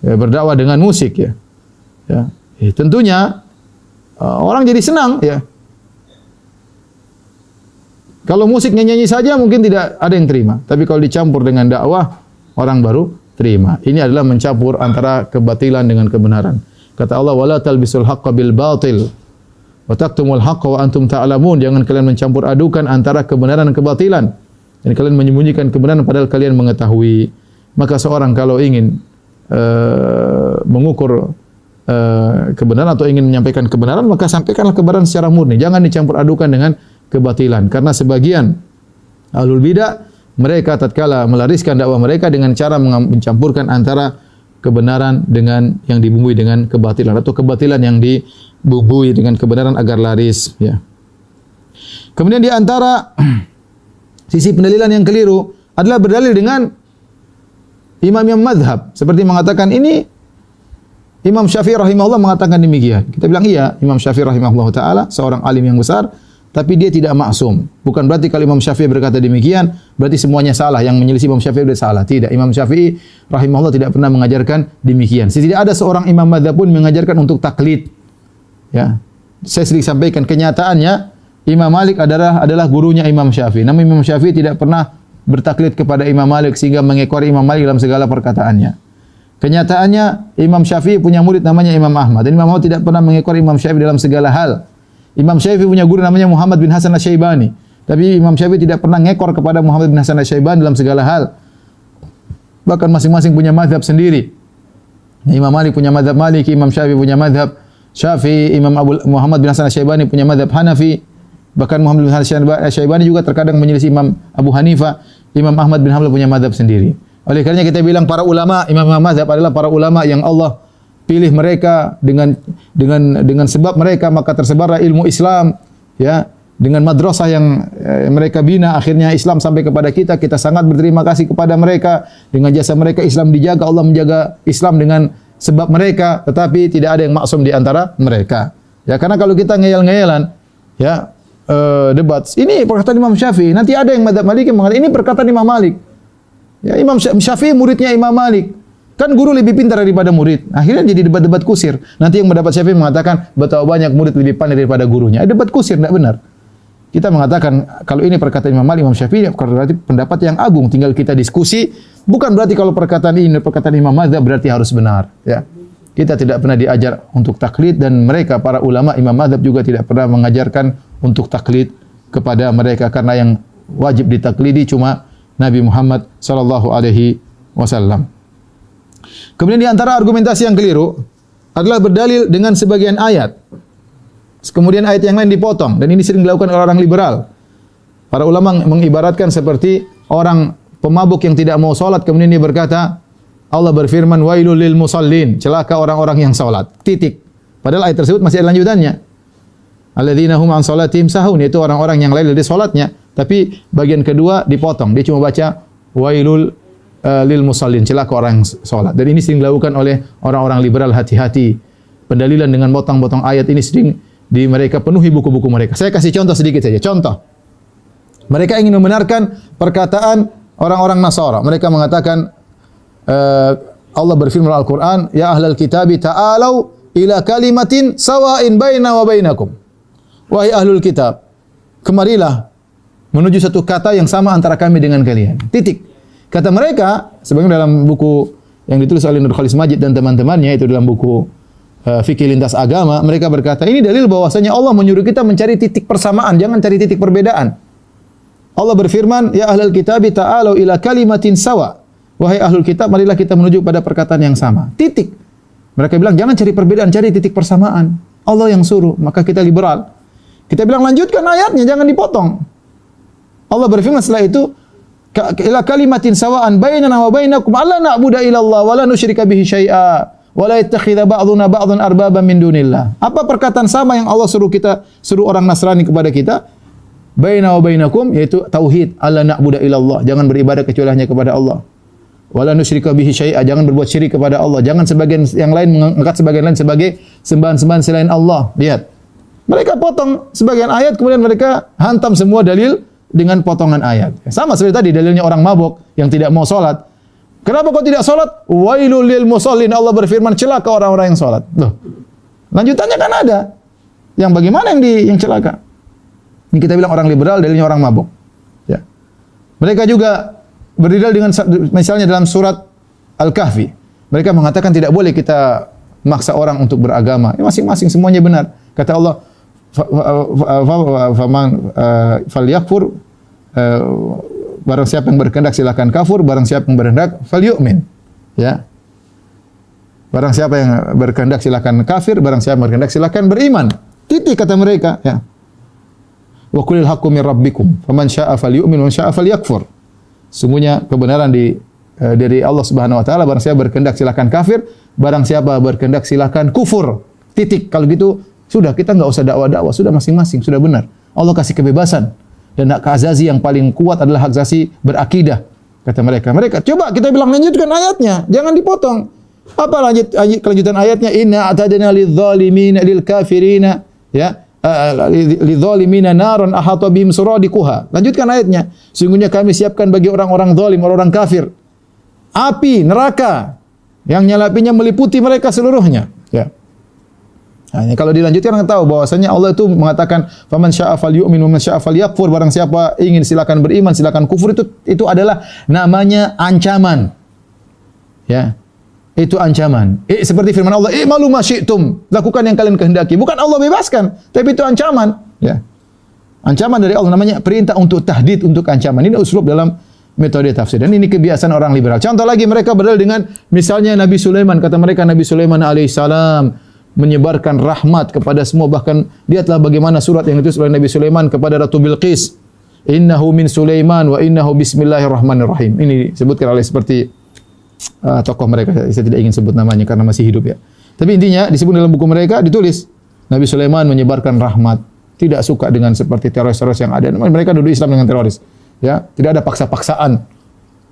Berdakwah dengan musik, ya. Ya. Tentunya orang jadi senang, ya. Kalau musik nyanyi saja mungkin tidak ada yang terima, tapi kalau dicampur dengan dakwah orang baru terima. Ini adalah mencampur antara kebatilan dengan kebenaran. Kata Allah, wala talbisul haqqa bil batil wa taktumul haqqa wa antum ta'lamun. Jangan kalian mencampur adukan antara kebenaran dan kebatilan, dan kalian menyembunyikan kebenaran padahal kalian mengetahui. Maka seorang kalau ingin mengukur kebenaran atau ingin menyampaikan kebenaran, maka sampaikanlah kebenaran secara murni. Jangan dicampur adukan dengan kebatilan. Karena sebagian ahlul bidah, mereka tatkala melariskan dakwah mereka dengan cara mencampurkan antara kebenaran dengan yang dibumbui dengan kebatilan, atau kebatilan yang dibumbui dengan kebenaran agar laris, ya. Kemudian di antara sisi pendalilan yang keliru adalah berdalil dengan imam-imam madhab, seperti mengatakan ini Imam Syafi'i rahimahullah mengatakan demikian. Kita bilang iya, Imam Syafi'i rahimahullah ta'ala seorang alim yang besar, tapi dia tidak maksum. Bukan berarti kalau Imam Syafi'i berkata demikian, berarti semuanya salah. Yang menyelisih Imam Syafi'i sudah salah. Tidak. Imam Syafi'i rahimahullah tidak pernah mengajarkan demikian. Tidak ada seorang imam madzhab pun mengajarkan untuk taklid. Ya. Saya sering sampaikan kenyataannya Imam Malik adalah gurunya Imam Syafi'i. Namun Imam Syafi'i tidak pernah bertaklid kepada Imam Malik sehingga mengekori Imam Malik dalam segala perkataannya. Kenyataannya Imam Syafi'i punya murid namanya Imam Ahmad. Dan Imam Ahmad tidak pernah mengekori Imam Syafi'i dalam segala hal. Imam Syafi'i punya guru namanya Muhammad bin Hasan Asy-Syaibani. Tapi Imam Syafi'i tidak pernah ngekor kepada Muhammad bin Hasan Asy-Syaibani dalam segala hal. Bahkan masing-masing punya mazhab sendiri. Imam Malik punya mazhab Maliki, Imam Syafi'i punya mazhab Syafi'i, Muhammad bin Hasan Asy-Syaibani punya mazhab Hanafi. Bahkan Muhammad bin Hasan Asy-Syaibani juga terkadang menyelisih Imam Abu Hanifah. Imam Ahmad bin Hanbal punya mazhab sendiri. Oleh karenanya kita bilang para ulama, imam-imam mazhab adalah para ulama yang Allah pilih mereka dengan sebab mereka maka tersebarlah ilmu Islam, ya, dengan madrasah yang mereka bina akhirnya Islam sampai kepada kita. Kita sangat berterima kasih kepada mereka. Dengan jasa mereka Islam dijaga, Allah menjaga Islam dengan sebab mereka, tetapi tidak ada yang maksum di antara mereka. Ya, karena kalau kita ngeyel-ngeyelan, ya, debat, ini perkataan Imam Syafi'i, nanti ada yang mazhab Maliki mengatakan ini perkataan Imam Malik. Ya, Imam Syafi'i muridnya Imam Malik. Kan guru lebih pintar daripada murid. Akhirnya jadi debat-debat kusir. Nanti yang mendapat Syafi'i mengatakan betapa banyak murid lebih pandai daripada gurunya. Debat kusir, tidak benar. Kita mengatakan kalau ini perkataan Imam Malik, Imam Syafi'i berarti pendapat yang agung. Tinggal kita diskusi. Bukan berarti kalau perkataan ini perkataan Imam Madzhab berarti harus benar. Ya. Kita tidak pernah diajar untuk taklid dan mereka para ulama Imam Madzhab juga tidak pernah mengajarkan untuk taklid kepada mereka karena yang wajib ditaklidi cuma Nabi Muhammad sallallahu alaihi wasallam. Kemudian di antara argumentasi yang keliru adalah berdalil dengan sebagian ayat. Kemudian ayat yang lain dipotong dan ini sering dilakukan oleh orang liberal. Para ulama mengibaratkan seperti orang pemabuk yang tidak mau salat kemudian dia berkata Allah berfirman wailul lil musallin, celaka orang-orang yang salat. Titik. Padahal ayat tersebut masih ada lanjutannya. Alladzina hum an salatihim sahun, yaitu orang-orang yang lalai dari salatnya. Tapi bagian kedua dipotong. Dia cuma baca wailul lil musallin, celaka orang yang salat. Dan ini sering dilakukan oleh orang-orang liberal. Hati-hati. Pendalilan dengan potong-potong ayat ini sering mereka penuhi buku-buku mereka. Saya kasih contoh sedikit saja. Contoh. Mereka ingin membenarkan perkataan orang-orang Nasara. Mereka mengatakan Allah berfirman Al-Quran, ya ahlal kitabi ta'alau ila kalimatin sawa'in baina wa bainakum. Wahai ahlul kitab, kemarilah menuju satu kata yang sama antara kami dengan kalian. Titik. Kata mereka, sebagaimana dalam buku yang ditulis oleh Nur Khalis Majid dan teman-temannya, itu dalam buku Fikih Lintas Agama, mereka berkata, ini dalil bahwasanya Allah menyuruh kita mencari titik persamaan, jangan cari titik perbedaan. Allah berfirman, ya ahlul kitabi ta'alau ila kalimatin sawa. Wahai ahlul kitab, marilah kita menuju pada perkataan yang sama. Titik. Mereka bilang, jangan cari perbedaan, cari titik persamaan. Allah yang suruh, maka kita liberal. Kita bilang, lanjutkan ayatnya, jangan dipotong. Allah berfirman setelah itu, ila kalimatin sawa'an bainana wa bainakum alla na'budu illallah wa la nusyrika bihi syai'a wa la yattakhidha ba'duna ba'dhan arbaban min dunillah. Apa perkataan sama yang Allah suruh orang Nasrani kepada kita? Baina wa bainakum, yaitu tauhid, alla na'budu illallah, jangan beribadah kecuali hanya kepada Allah. Wala nusyrika bihi syai'a, jangan berbuat syirik kepada Allah. Jangan sebagian yang lain mengangkat sebagian lain sebagai sembahan-sembahan selain Allah. Lihat. Mereka potong sebagian ayat kemudian mereka hantam semua dalil dengan potongan ayat. Sama seperti tadi dalilnya orang mabuk yang tidak mau salat. Kenapa kau tidak salat? Wailul lil musallin, Allah berfirman celaka orang-orang yang salat. Loh. Lanjutannya kan ada. Yang bagaimana yang celaka? Ini kita bilang orang liberal dalilnya orang mabuk. Ya. Mereka juga berdalil dengan misalnya dalam surat Al-Kahfi. Mereka mengatakan tidak boleh kita maksa orang untuk beragama. Masing-masing semuanya benar. Kata Allah, falyakfur, barang siapa yang berkehendak silakan kafir, barang siapa yang berkehendak falyu'min. Ya. Barang siapa yang berkehendak silakan kafir, barang siapa yang berkehendak silakan beriman. Titik kata mereka, ya. Wa qulil haqqu min rabbikum, faman syaa'a falyu'min wa man syaa'a falyakfur. Sungguhnya kebenaran dari Allah Subhanahu wa taala, barang siapa berkehendak silakan kafir, barang siapa berkehendak silakan kufur. Titik. Kalau gitu sudah, kita enggak usah dakwah-dakwah, sudah masing-masing, sudah benar. Allah kasih kebebasan. Dan hak asasi yang paling kuat adalah hak asasi berakidah, kata mereka. Mereka coba kita bilang lanjutkan ayatnya, jangan dipotong. Apa kelanjutan ayatnya? Inna a'tadna lidz-zalimina lil kafirina, ya, lidzalimina naran ahata bihim suradiquha. Lanjutkan ayatnya. Sungguhnya kami siapkan bagi orang-orang zalim, orang-orang kafir, api neraka yang nyalapinya meliputi mereka seluruhnya. Ya. Nah, kalau dilanjutkan kita tahu bahwasanya Allah itu mengatakan faman syaa'a falyu'min wa man syaa'a falyakfur, barang siapa ingin silakan beriman, silakan kufur. Itu adalah namanya ancaman. Ya. Itu ancaman. Seperti firman Allah, "I'malu ma syi'tum." Lakukan yang kalian kehendaki. Bukan Allah bebaskan, tapi itu ancaman, ya. Ancaman dari Allah, namanya perintah untuk tahdid, untuk ancaman. Ini uslub dalam metode tafsir. Dan ini kebiasaan orang liberal. Contoh lagi, mereka berdalil dengan misalnya Nabi Sulaiman. Kata mereka Nabi Sulaiman alaihissalam menyebarkan rahmat kepada semua. Bahkan lihatlah bagaimana surat yang ditulis oleh Nabi Sulaiman kepada Ratu Bilqis. Innahu min Sulaiman wa innahu bismillahirrahmanirrahim. Ini disebutkan oleh seperti tokoh mereka. Saya tidak ingin sebut namanya karena masih hidup, ya. Tapi intinya disebut dalam buku mereka, ditulis Nabi Sulaiman menyebarkan rahmat. Tidak suka dengan seperti teroris-teroris yang ada. Mereka duduk Islam dengan teroris. Ya, tidak ada paksa-paksaan.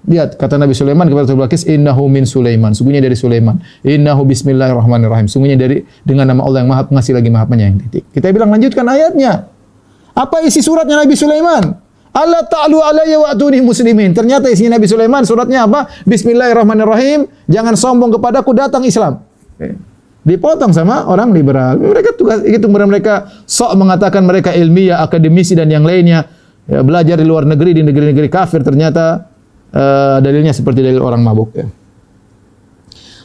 Lihat kata Nabi Sulaiman kepada Ratu Bilqis, innahu min Sulaiman, sungguhnya dari Sulaiman. Innahu bismillahirrahmanirrahim, sungguhnya dari dengan nama Allah yang Maha Pengasih lagi Maha Penyayang. Titik. Kita bilang lanjutkan ayatnya. Apa isi suratnya Nabi Sulaiman? Allah ta'alu alayya wa atuni muslimin. Ternyata isinya Nabi Sulaiman suratnya apa? Bismillahirrahmanirrahim, jangan sombong kepadaku, datang Islam. Dipotong sama orang liberal. Mereka tugas itu, mereka sok mengatakan mereka ilmiah, akademisi dan yang lainnya. Ya, belajar di luar negeri, di negeri-negeri kafir, ternyata dalilnya seperti dalil orang mabuk, ya.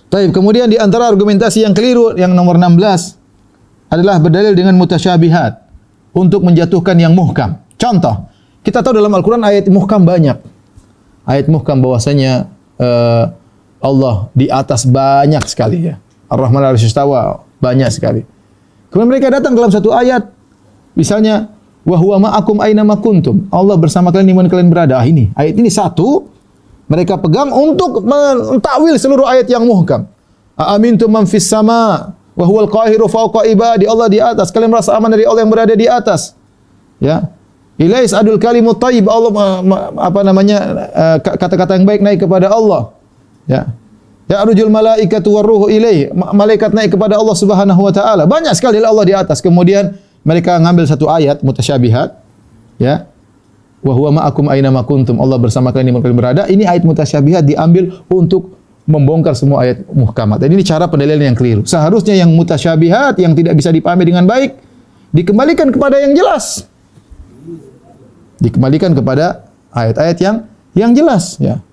Taib. Kemudian di antara argumentasi yang keliru yang nomor 16 adalah berdalil dengan mutasyabihat untuk menjatuhkan yang muhkam. Contoh, kita tahu dalam Al-Quran ayat muhkam banyak. Ayat muhkam bahwasanya Allah di atas banyak sekali, ya. Ar-Rahman al-Arsy istawa, banyak sekali. Kemudian mereka datang dalam satu ayat, misalnya wa huwa ma'akum aina ma kuntum. Allah bersama kalian di mana kalian berada. Ini ayat ini satu mereka pegang untuk mentakwil seluruh ayat yang muhkam. Aamintum man fis sama wa huwal qahiru fawqa ibadi. Allah di atas. Kalian merasa aman dari Allah yang berada di atas. Ya. Ilais adul kalimut thayyib. Allah kata-kata yang baik naik kepada Allah. Ya. Ya arujul malaikatu warruhu ilaihi. Malaikat naik kepada Allah Subhanahu wa taala. Banyak sekali Allah di atas. Kemudian mereka ngambil satu ayat mutasyabihat, ya. Wa huwa ma'akum aina ma kuntum. Allah bersama kalian di mana kalian berada. Ini ayat mutasyabihat diambil untuk membongkar semua ayat muhkamat. Dan ini cara pendalilan yang keliru. Seharusnya yang mutasyabihat yang tidak bisa dipahami dengan baik dikembalikan kepada yang jelas. Dikembalikan kepada ayat-ayat yang jelas, ya.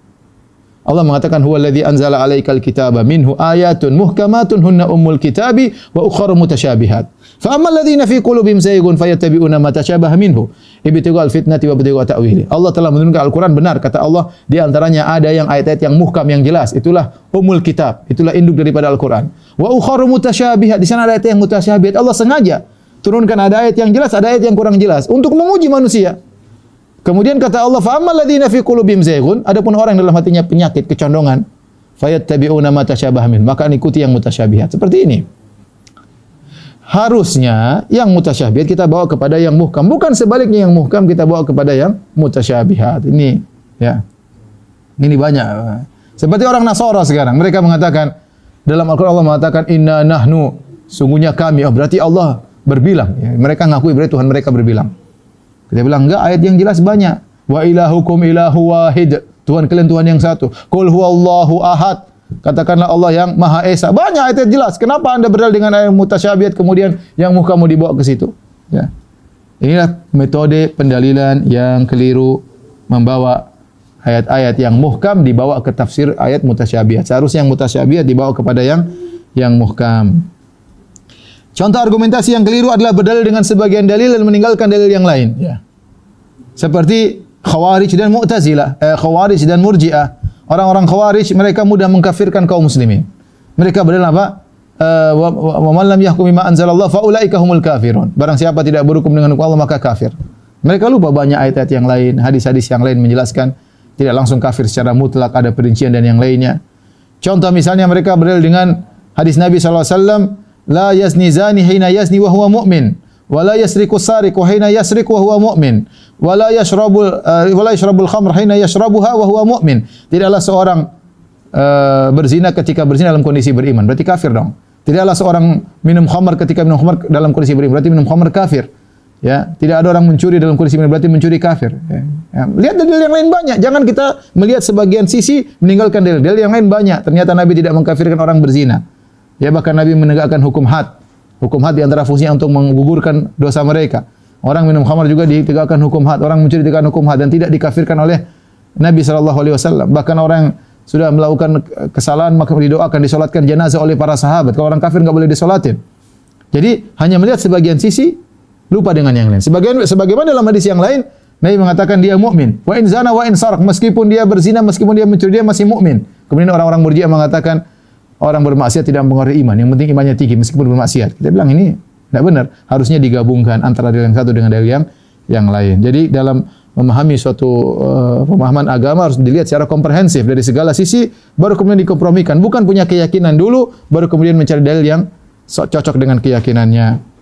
Allah mengatakan huwallazi anzala 'alaikal kitaba minhu ayatun muhkamatun hunna ummul kitabi wa ukharu mutasyabihat. Fa ammal ladzina fi qulubihim zaygun fayattabi'una ma tashabaha minhu ibtighaal fitnati wa ibtighaa ta'wili. Allah telah menurunkan Al-Qur'an, benar kata Allah, di antaranya ada yang ayat-ayat yang muhkam yang jelas, itulah ummul kitab, itulah induk daripada Al-Qur'an. Wa ukharu mutasyabihat, di sana ada ayat yang mutasyabihat. Allah sengaja turunkan ada ayat yang jelas, ada ayat yang kurang jelas untuk menguji manusia. Kemudian kata Allah, fa ammal ladzina fi qulubihim zaygun, adapun orang yang dalam hatinya penyakit, kecondongan, fayattabi'una ma tashabaha min, maka ikuti yang mutasyabihat. Seperti ini. Harusnya yang mutasyabihat kita bawa kepada yang muhkam, bukan sebaliknya yang muhkam kita bawa kepada yang mutasyabihat. Ini, ya. Ini banyak. Seperti orang Nasara sekarang, mereka mengatakan dalam Al-Qur'an Allah mengatakan inna nahnu, sungguhnya kami. Oh, berarti Allah berbilang, ya. Mereka ngakui berarti Tuhan mereka berbilang. Kita bilang enggak, ayat yang jelas banyak. Wa ilahukum ilahu wahid. Tuhan kalian Tuhan yang satu. Qul huwallahu ahad. Katakanlah Allah yang Maha Esa. Banyak ayat yang jelas. Kenapa Anda berdalil dengan ayat mutasyabihat kemudian yang muhkam mau dibawa ke situ? Ya. Inilah metode pendalilan yang keliru, membawa ayat-ayat yang muhkam dibawa ke tafsir ayat mutasyabihat. Seharusnya yang mutasyabihat dibawa kepada yang muhkam. Contoh argumentasi yang keliru adalah berdalil dengan sebagian dalil dan meninggalkan dalil yang lain. Ya. Seperti Khawarij dan Mu'tazilah, Khawarij dan Murji'ah. Orang-orang Khawarij mereka mudah mengkafirkan kaum muslimin. Mereka berdalil apa? Wa man lam yahkum bima anzalallah fa ulaika humul kafirun. Barang siapa tidak berhukum dengan hukum Allah maka kafir. Mereka lupa banyak ayat-ayat yang lain, hadis-hadis yang lain menjelaskan tidak langsung kafir secara mutlak, ada perincian dan yang lainnya. Contoh misalnya mereka berdalil dengan hadis Nabi sallallahu alaihi wasallam, la yazni zani hina yazni wa huwa mu'min, wa la yasriqu sariqu hina yasriqu wa huwa mu'min, wa la yashrabul khamr hina yashrabuha wa huwa mu'min. Tidaklah seorang berzina ketika berzina dalam kondisi beriman. Berarti kafir dong. Tidaklah seorang minum khamar ketika minum khamar dalam kondisi beriman berarti minum khamar kafir. Ya, tidak ada orang mencuri dalam kondisi beriman berarti mencuri kafir. Ya. Lihat dalil yang lain banyak. Jangan kita melihat sebagian sisi meninggalkan dalil. Dalil yang lain banyak. Ternyata Nabi tidak mengkafirkan orang berzina. Ya, bahkan Nabi menegakkan hukum had. Hukum had di antara fungsinya untuk menggugurkan dosa mereka. Orang minum khamar juga ditegakkan hukum had. Orang mencuri ditegakkan hukum had dan tidak dikafirkan oleh Nabi SAW. Bahkan orang yang sudah melakukan kesalahan maka didoakan, disolatkan jenazah oleh para sahabat. Kalau orang kafir enggak boleh disolatin. Jadi hanya melihat sebagian sisi, lupa dengan yang lain. Sebagaimana dalam hadis yang lain, Nabi mengatakan dia mukmin. Wa in zana wa in sarak, meskipun dia berzina, meskipun dia mencuri, dia masih mukmin. Kemudian orang-orang Murji'ah mengatakan orang bermaksiat tidak mempengaruhi iman. Yang penting imannya tinggi meskipun bermaksiat. Kita bilang ini tidak benar. Harusnya digabungkan antara dalil yang satu dengan dalil yang lain. Jadi dalam memahami suatu pemahaman agama harus dilihat secara komprehensif dari segala sisi, baru kemudian dikompromikan. Bukan punya keyakinan dulu, baru kemudian mencari dalil yang cocok dengan keyakinannya.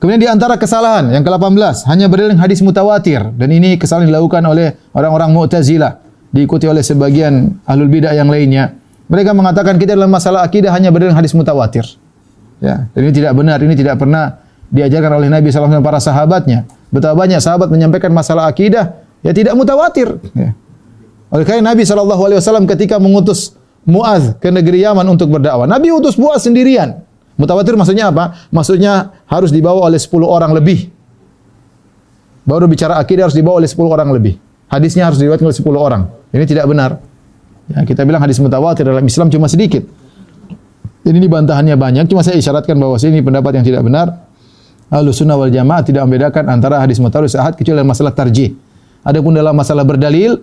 Kemudian di antara kesalahan yang ke-18 hanya berdalil hadis mutawatir, dan ini kesalahan dilakukan oleh orang-orang Mu'tazilah, diikuti oleh sebagian ahlul bidah yang lainnya. Mereka mengatakan kita dalam masalah akidah hanya berdalil hadis mutawatir. Ya, dan ini tidak benar, ini tidak pernah diajarkan oleh Nabi SAW dan para sahabatnya. Betapa banyak sahabat menyampaikan masalah akidah ya tidak mutawatir. Ya. Oleh karena Nabi SAW ketika mengutus Mu'adz ke negeri Yaman untuk berdakwah, Nabi utus Mu'adz sendirian. Mutawatir maksudnya apa? Maksudnya harus dibawa oleh 10 orang lebih. Baru bicara akidah harus dibawa oleh 10 orang lebih. Hadisnya harus diriwayatkan oleh 10 orang. Ini tidak benar. Ya, kita bilang hadis mutawatir dalam Islam cuma sedikit. Jadi ini bantahannya banyak. Cuma saya isyaratkan bahwa ini pendapat yang tidak benar. Ahlussunnah wal Jamaah tidak membedakan antara hadis mutawatir dan ahad kecuali dalam masalah tarjih. Adapun dalam masalah berdalil,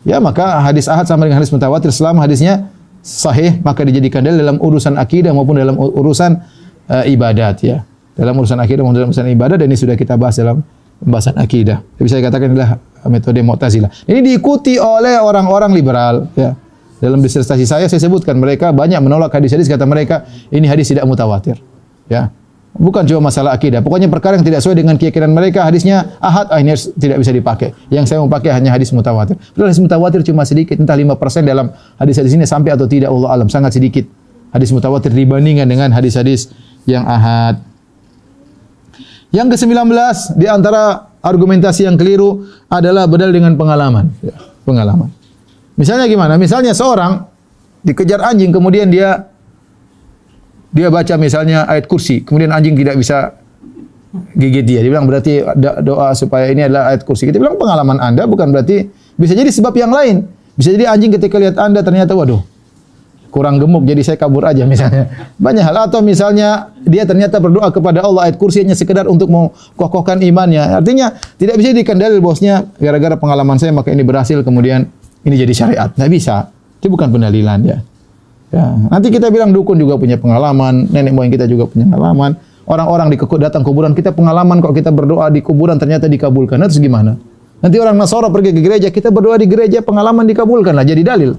ya maka hadis ahad sama dengan hadis mutawatir selama hadisnya sahih, maka dijadikan dalil dalam urusan akidah maupun dalam urusan ibadat ya. Dalam urusan akidah maupun dalam urusan ibadat, dan ini sudah kita bahas dalam pembahasan akidah. Tapi saya katakan inilah metode Mu'tazilah. Ini diikuti oleh orang-orang liberal ya. Dalam disertasi saya sebutkan mereka banyak menolak hadis-hadis, kata mereka ini hadis tidak mutawatir. Ya. Bukan cuma masalah akidah. Pokoknya perkara yang tidak sesuai dengan keyakinan mereka, hadisnya ahad, ini tidak bisa dipakai. Yang saya mau pakai hanya hadis mutawatir. Padahal hadis mutawatir cuma sedikit, entah 5% dalam hadis-hadis ini sampai atau tidak, Allah alam, sangat sedikit. Hadis mutawatir dibandingkan dengan hadis-hadis yang ahad. Yang ke-19 di antara argumentasi yang keliru adalah berdalil dengan pengalaman. Ya, pengalaman. Misalnya gimana? Misalnya seorang dikejar anjing, kemudian dia baca misalnya ayat kursi, kemudian anjing tidak bisa gigit dia. Dia bilang berarti doa supaya ini adalah ayat kursi. Kita bilang pengalaman Anda bukan berarti, bisa jadi sebab yang lain. Bisa jadi anjing ketika lihat Anda ternyata waduh, kurang gemuk jadi saya kabur aja misalnya. Banyak hal. Atau misalnya dia ternyata berdoa kepada Allah ayat kursi hanya sekedar untuk mengokohkan imannya. Artinya tidak bisa dijadikan dalil bosnya gara-gara pengalaman saya maka ini berhasil kemudian ini jadi syariat. Tidak bisa. Itu bukan pendalilan ya. Ya, nanti kita bilang dukun juga punya pengalaman, nenek moyang kita juga punya pengalaman. Orang-orang datang kuburan kita pengalaman kok kita berdoa di kuburan ternyata dikabulkan. Nah, terus gimana? Nanti orang Nasara pergi ke gereja, kita berdoa di gereja pengalaman dikabulkan lah jadi dalil.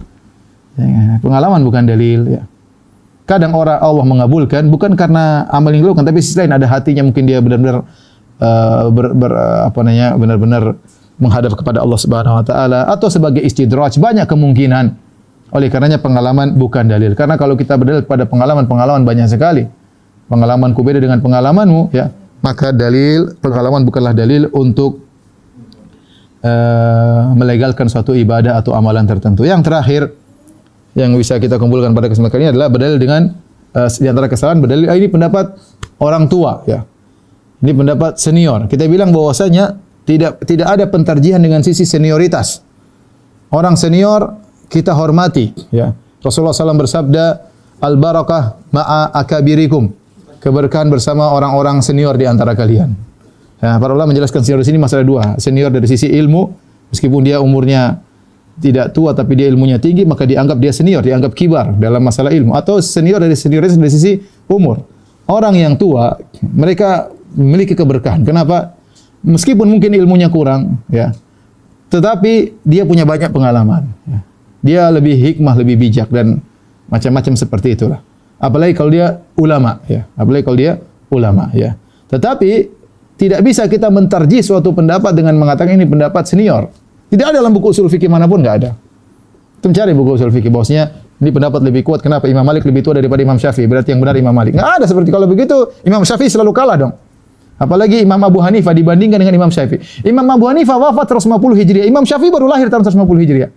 Ya, pengalaman bukan dalil ya. Kadang orang Allah mengabulkan bukan karena amal yang dilakukan, tapi sisi lain ada hatinya mungkin dia benar-benar benar-benar menghadap kepada Allah Subhanahu wa taala atau sebagai istidraj, banyak kemungkinan. Oleh karenanya pengalaman bukan dalil. Karena kalau kita berdalil pada pengalaman banyak sekali. Pengalamanku beda dengan pengalamanmu, ya. Maka dalil pengalaman bukanlah dalil untuk melegalkan suatu ibadah atau amalan tertentu. Yang terakhir yang bisa kita kumpulkan pada kesempatan ini adalah berdalil dengan di antara kesalahan berdalil ini pendapat orang tua, ya. Ini pendapat senior. Kita bilang bahwasanya tidak ada pentarjihan dengan sisi senioritas. Orang senior kita hormati, ya. Rasulullah SAW bersabda, al-barakah ma'a akabirikum. Keberkahan bersama orang-orang senior di antara kalian. Ya, para ulama menjelaskan senior di sini masalah dua. Senior dari sisi ilmu, meskipun dia umurnya tidak tua tapi dia ilmunya tinggi, maka dianggap dia senior, dianggap kibar dalam masalah ilmu. Atau senior dari senioritas dari sisi umur. Orang yang tua, mereka memiliki keberkahan. Kenapa? Meskipun mungkin ilmunya kurang, ya, tetapi dia punya banyak pengalaman. Ya. Dia lebih hikmah, lebih bijak dan macam-macam seperti itulah. Apalagi kalau dia ulama, ya. Apalagi kalau dia ulama, ya. Tetapi tidak bisa kita mentarjih suatu pendapat dengan mengatakan ini pendapat senior. Tidak ada dalam buku usul fikih manapun, enggak ada. Kita mencari buku usul fikih bahwasanya Ini pendapat lebih kuat. Kenapa? Imam Malik lebih tua daripada Imam Syafi'i. Berarti yang benar Imam Malik. Nggak ada seperti kalau begitu. Imam Syafi'i selalu kalah dong. Apalagi Imam Abu Hanifah dibandingkan dengan Imam Syafi'i. Imam Abu Hanifah wafat 150 Hijriah. Imam Syafi'i baru lahir tahun 150 Hijriah.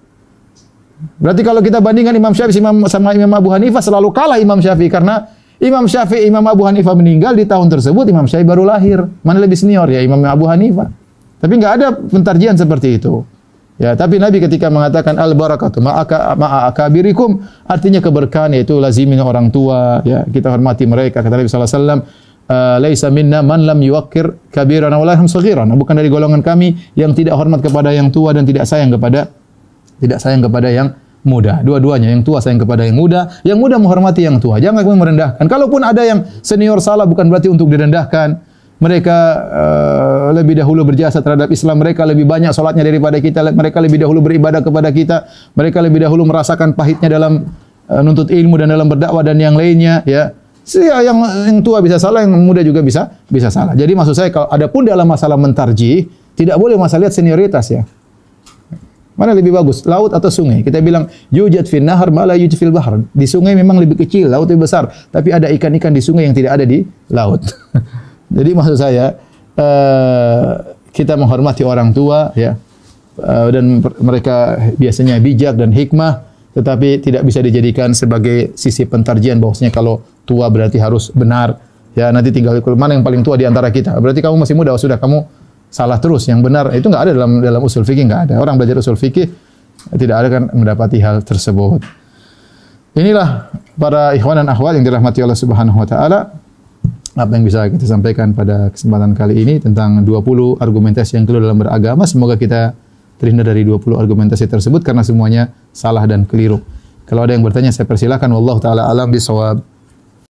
Berarti kalau kita bandingkan Imam Syafi'i sama Imam Abu Hanifah selalu kalah Imam Syafi'i karena Imam Syafi'i, Imam Abu Hanifah meninggal di tahun tersebut, Imam Syafi'i baru lahir. Mana lebih senior ya Imam Abu Hanifah. Tapi nggak ada pentarjian seperti itu. Ya, tapi Nabi ketika mengatakan al-barakatu ma'a akabirikum, artinya keberkahan yaitu lazimi orang tua, ya, kita hormati mereka. Kata Nabi sallallahu alaihi wasallam, laisa minna man lam yuwaqqir kabirana wa la yarham saghiran. Bukan dari golongan kami yang tidak hormat kepada yang tua dan tidak sayang kepada yang muda. Dua-duanya, yang tua sayang kepada yang muda menghormati yang tua. Jangan kamu merendahkan. Kalaupun ada yang senior salah bukan berarti untuk direndahkan. Mereka lebih dahulu berjasa terhadap Islam, mereka lebih banyak salatnya daripada kita, mereka lebih dahulu beribadah kepada kita, mereka lebih dahulu merasakan pahitnya dalam nuntut ilmu dan dalam berdakwah dan yang lainnya, ya. Yang tua bisa salah, yang muda juga bisa salah. Jadi maksud saya kalau ada pun dalam masalah mentarjih, tidak boleh masalah lihat senioritas ya. Mana lebih bagus, laut atau sungai? Kita bilang yujad fil nahar ma la yujad fil bahr. Di sungai memang lebih kecil, laut lebih besar, tapi ada ikan-ikan di sungai yang tidak ada di laut. Jadi maksud saya kita menghormati orang tua ya, dan mereka biasanya bijak dan hikmah, tetapi tidak bisa dijadikan sebagai sisi pentarjian bahwasanya kalau tua berarti harus benar. Ya nanti tinggal mana yang paling tua di antara kita. Berarti kamu masih muda, sudah kamu salah terus. Yang benar itu enggak ada dalam usul fikih, enggak ada. Orang belajar usul fikih tidak ada kan mendapati hal tersebut. Inilah para ikhwan dan akhwat yang dirahmati Allah Subhanahu wa taala. Apa yang bisa kita sampaikan pada kesempatan kali ini tentang 20 argumentasi yang keliru dalam beragama. Semoga kita terhindar dari 20 argumentasi tersebut karena semuanya salah dan keliru. Kalau ada yang bertanya saya persilakan. Wallahu taala alam bisawab.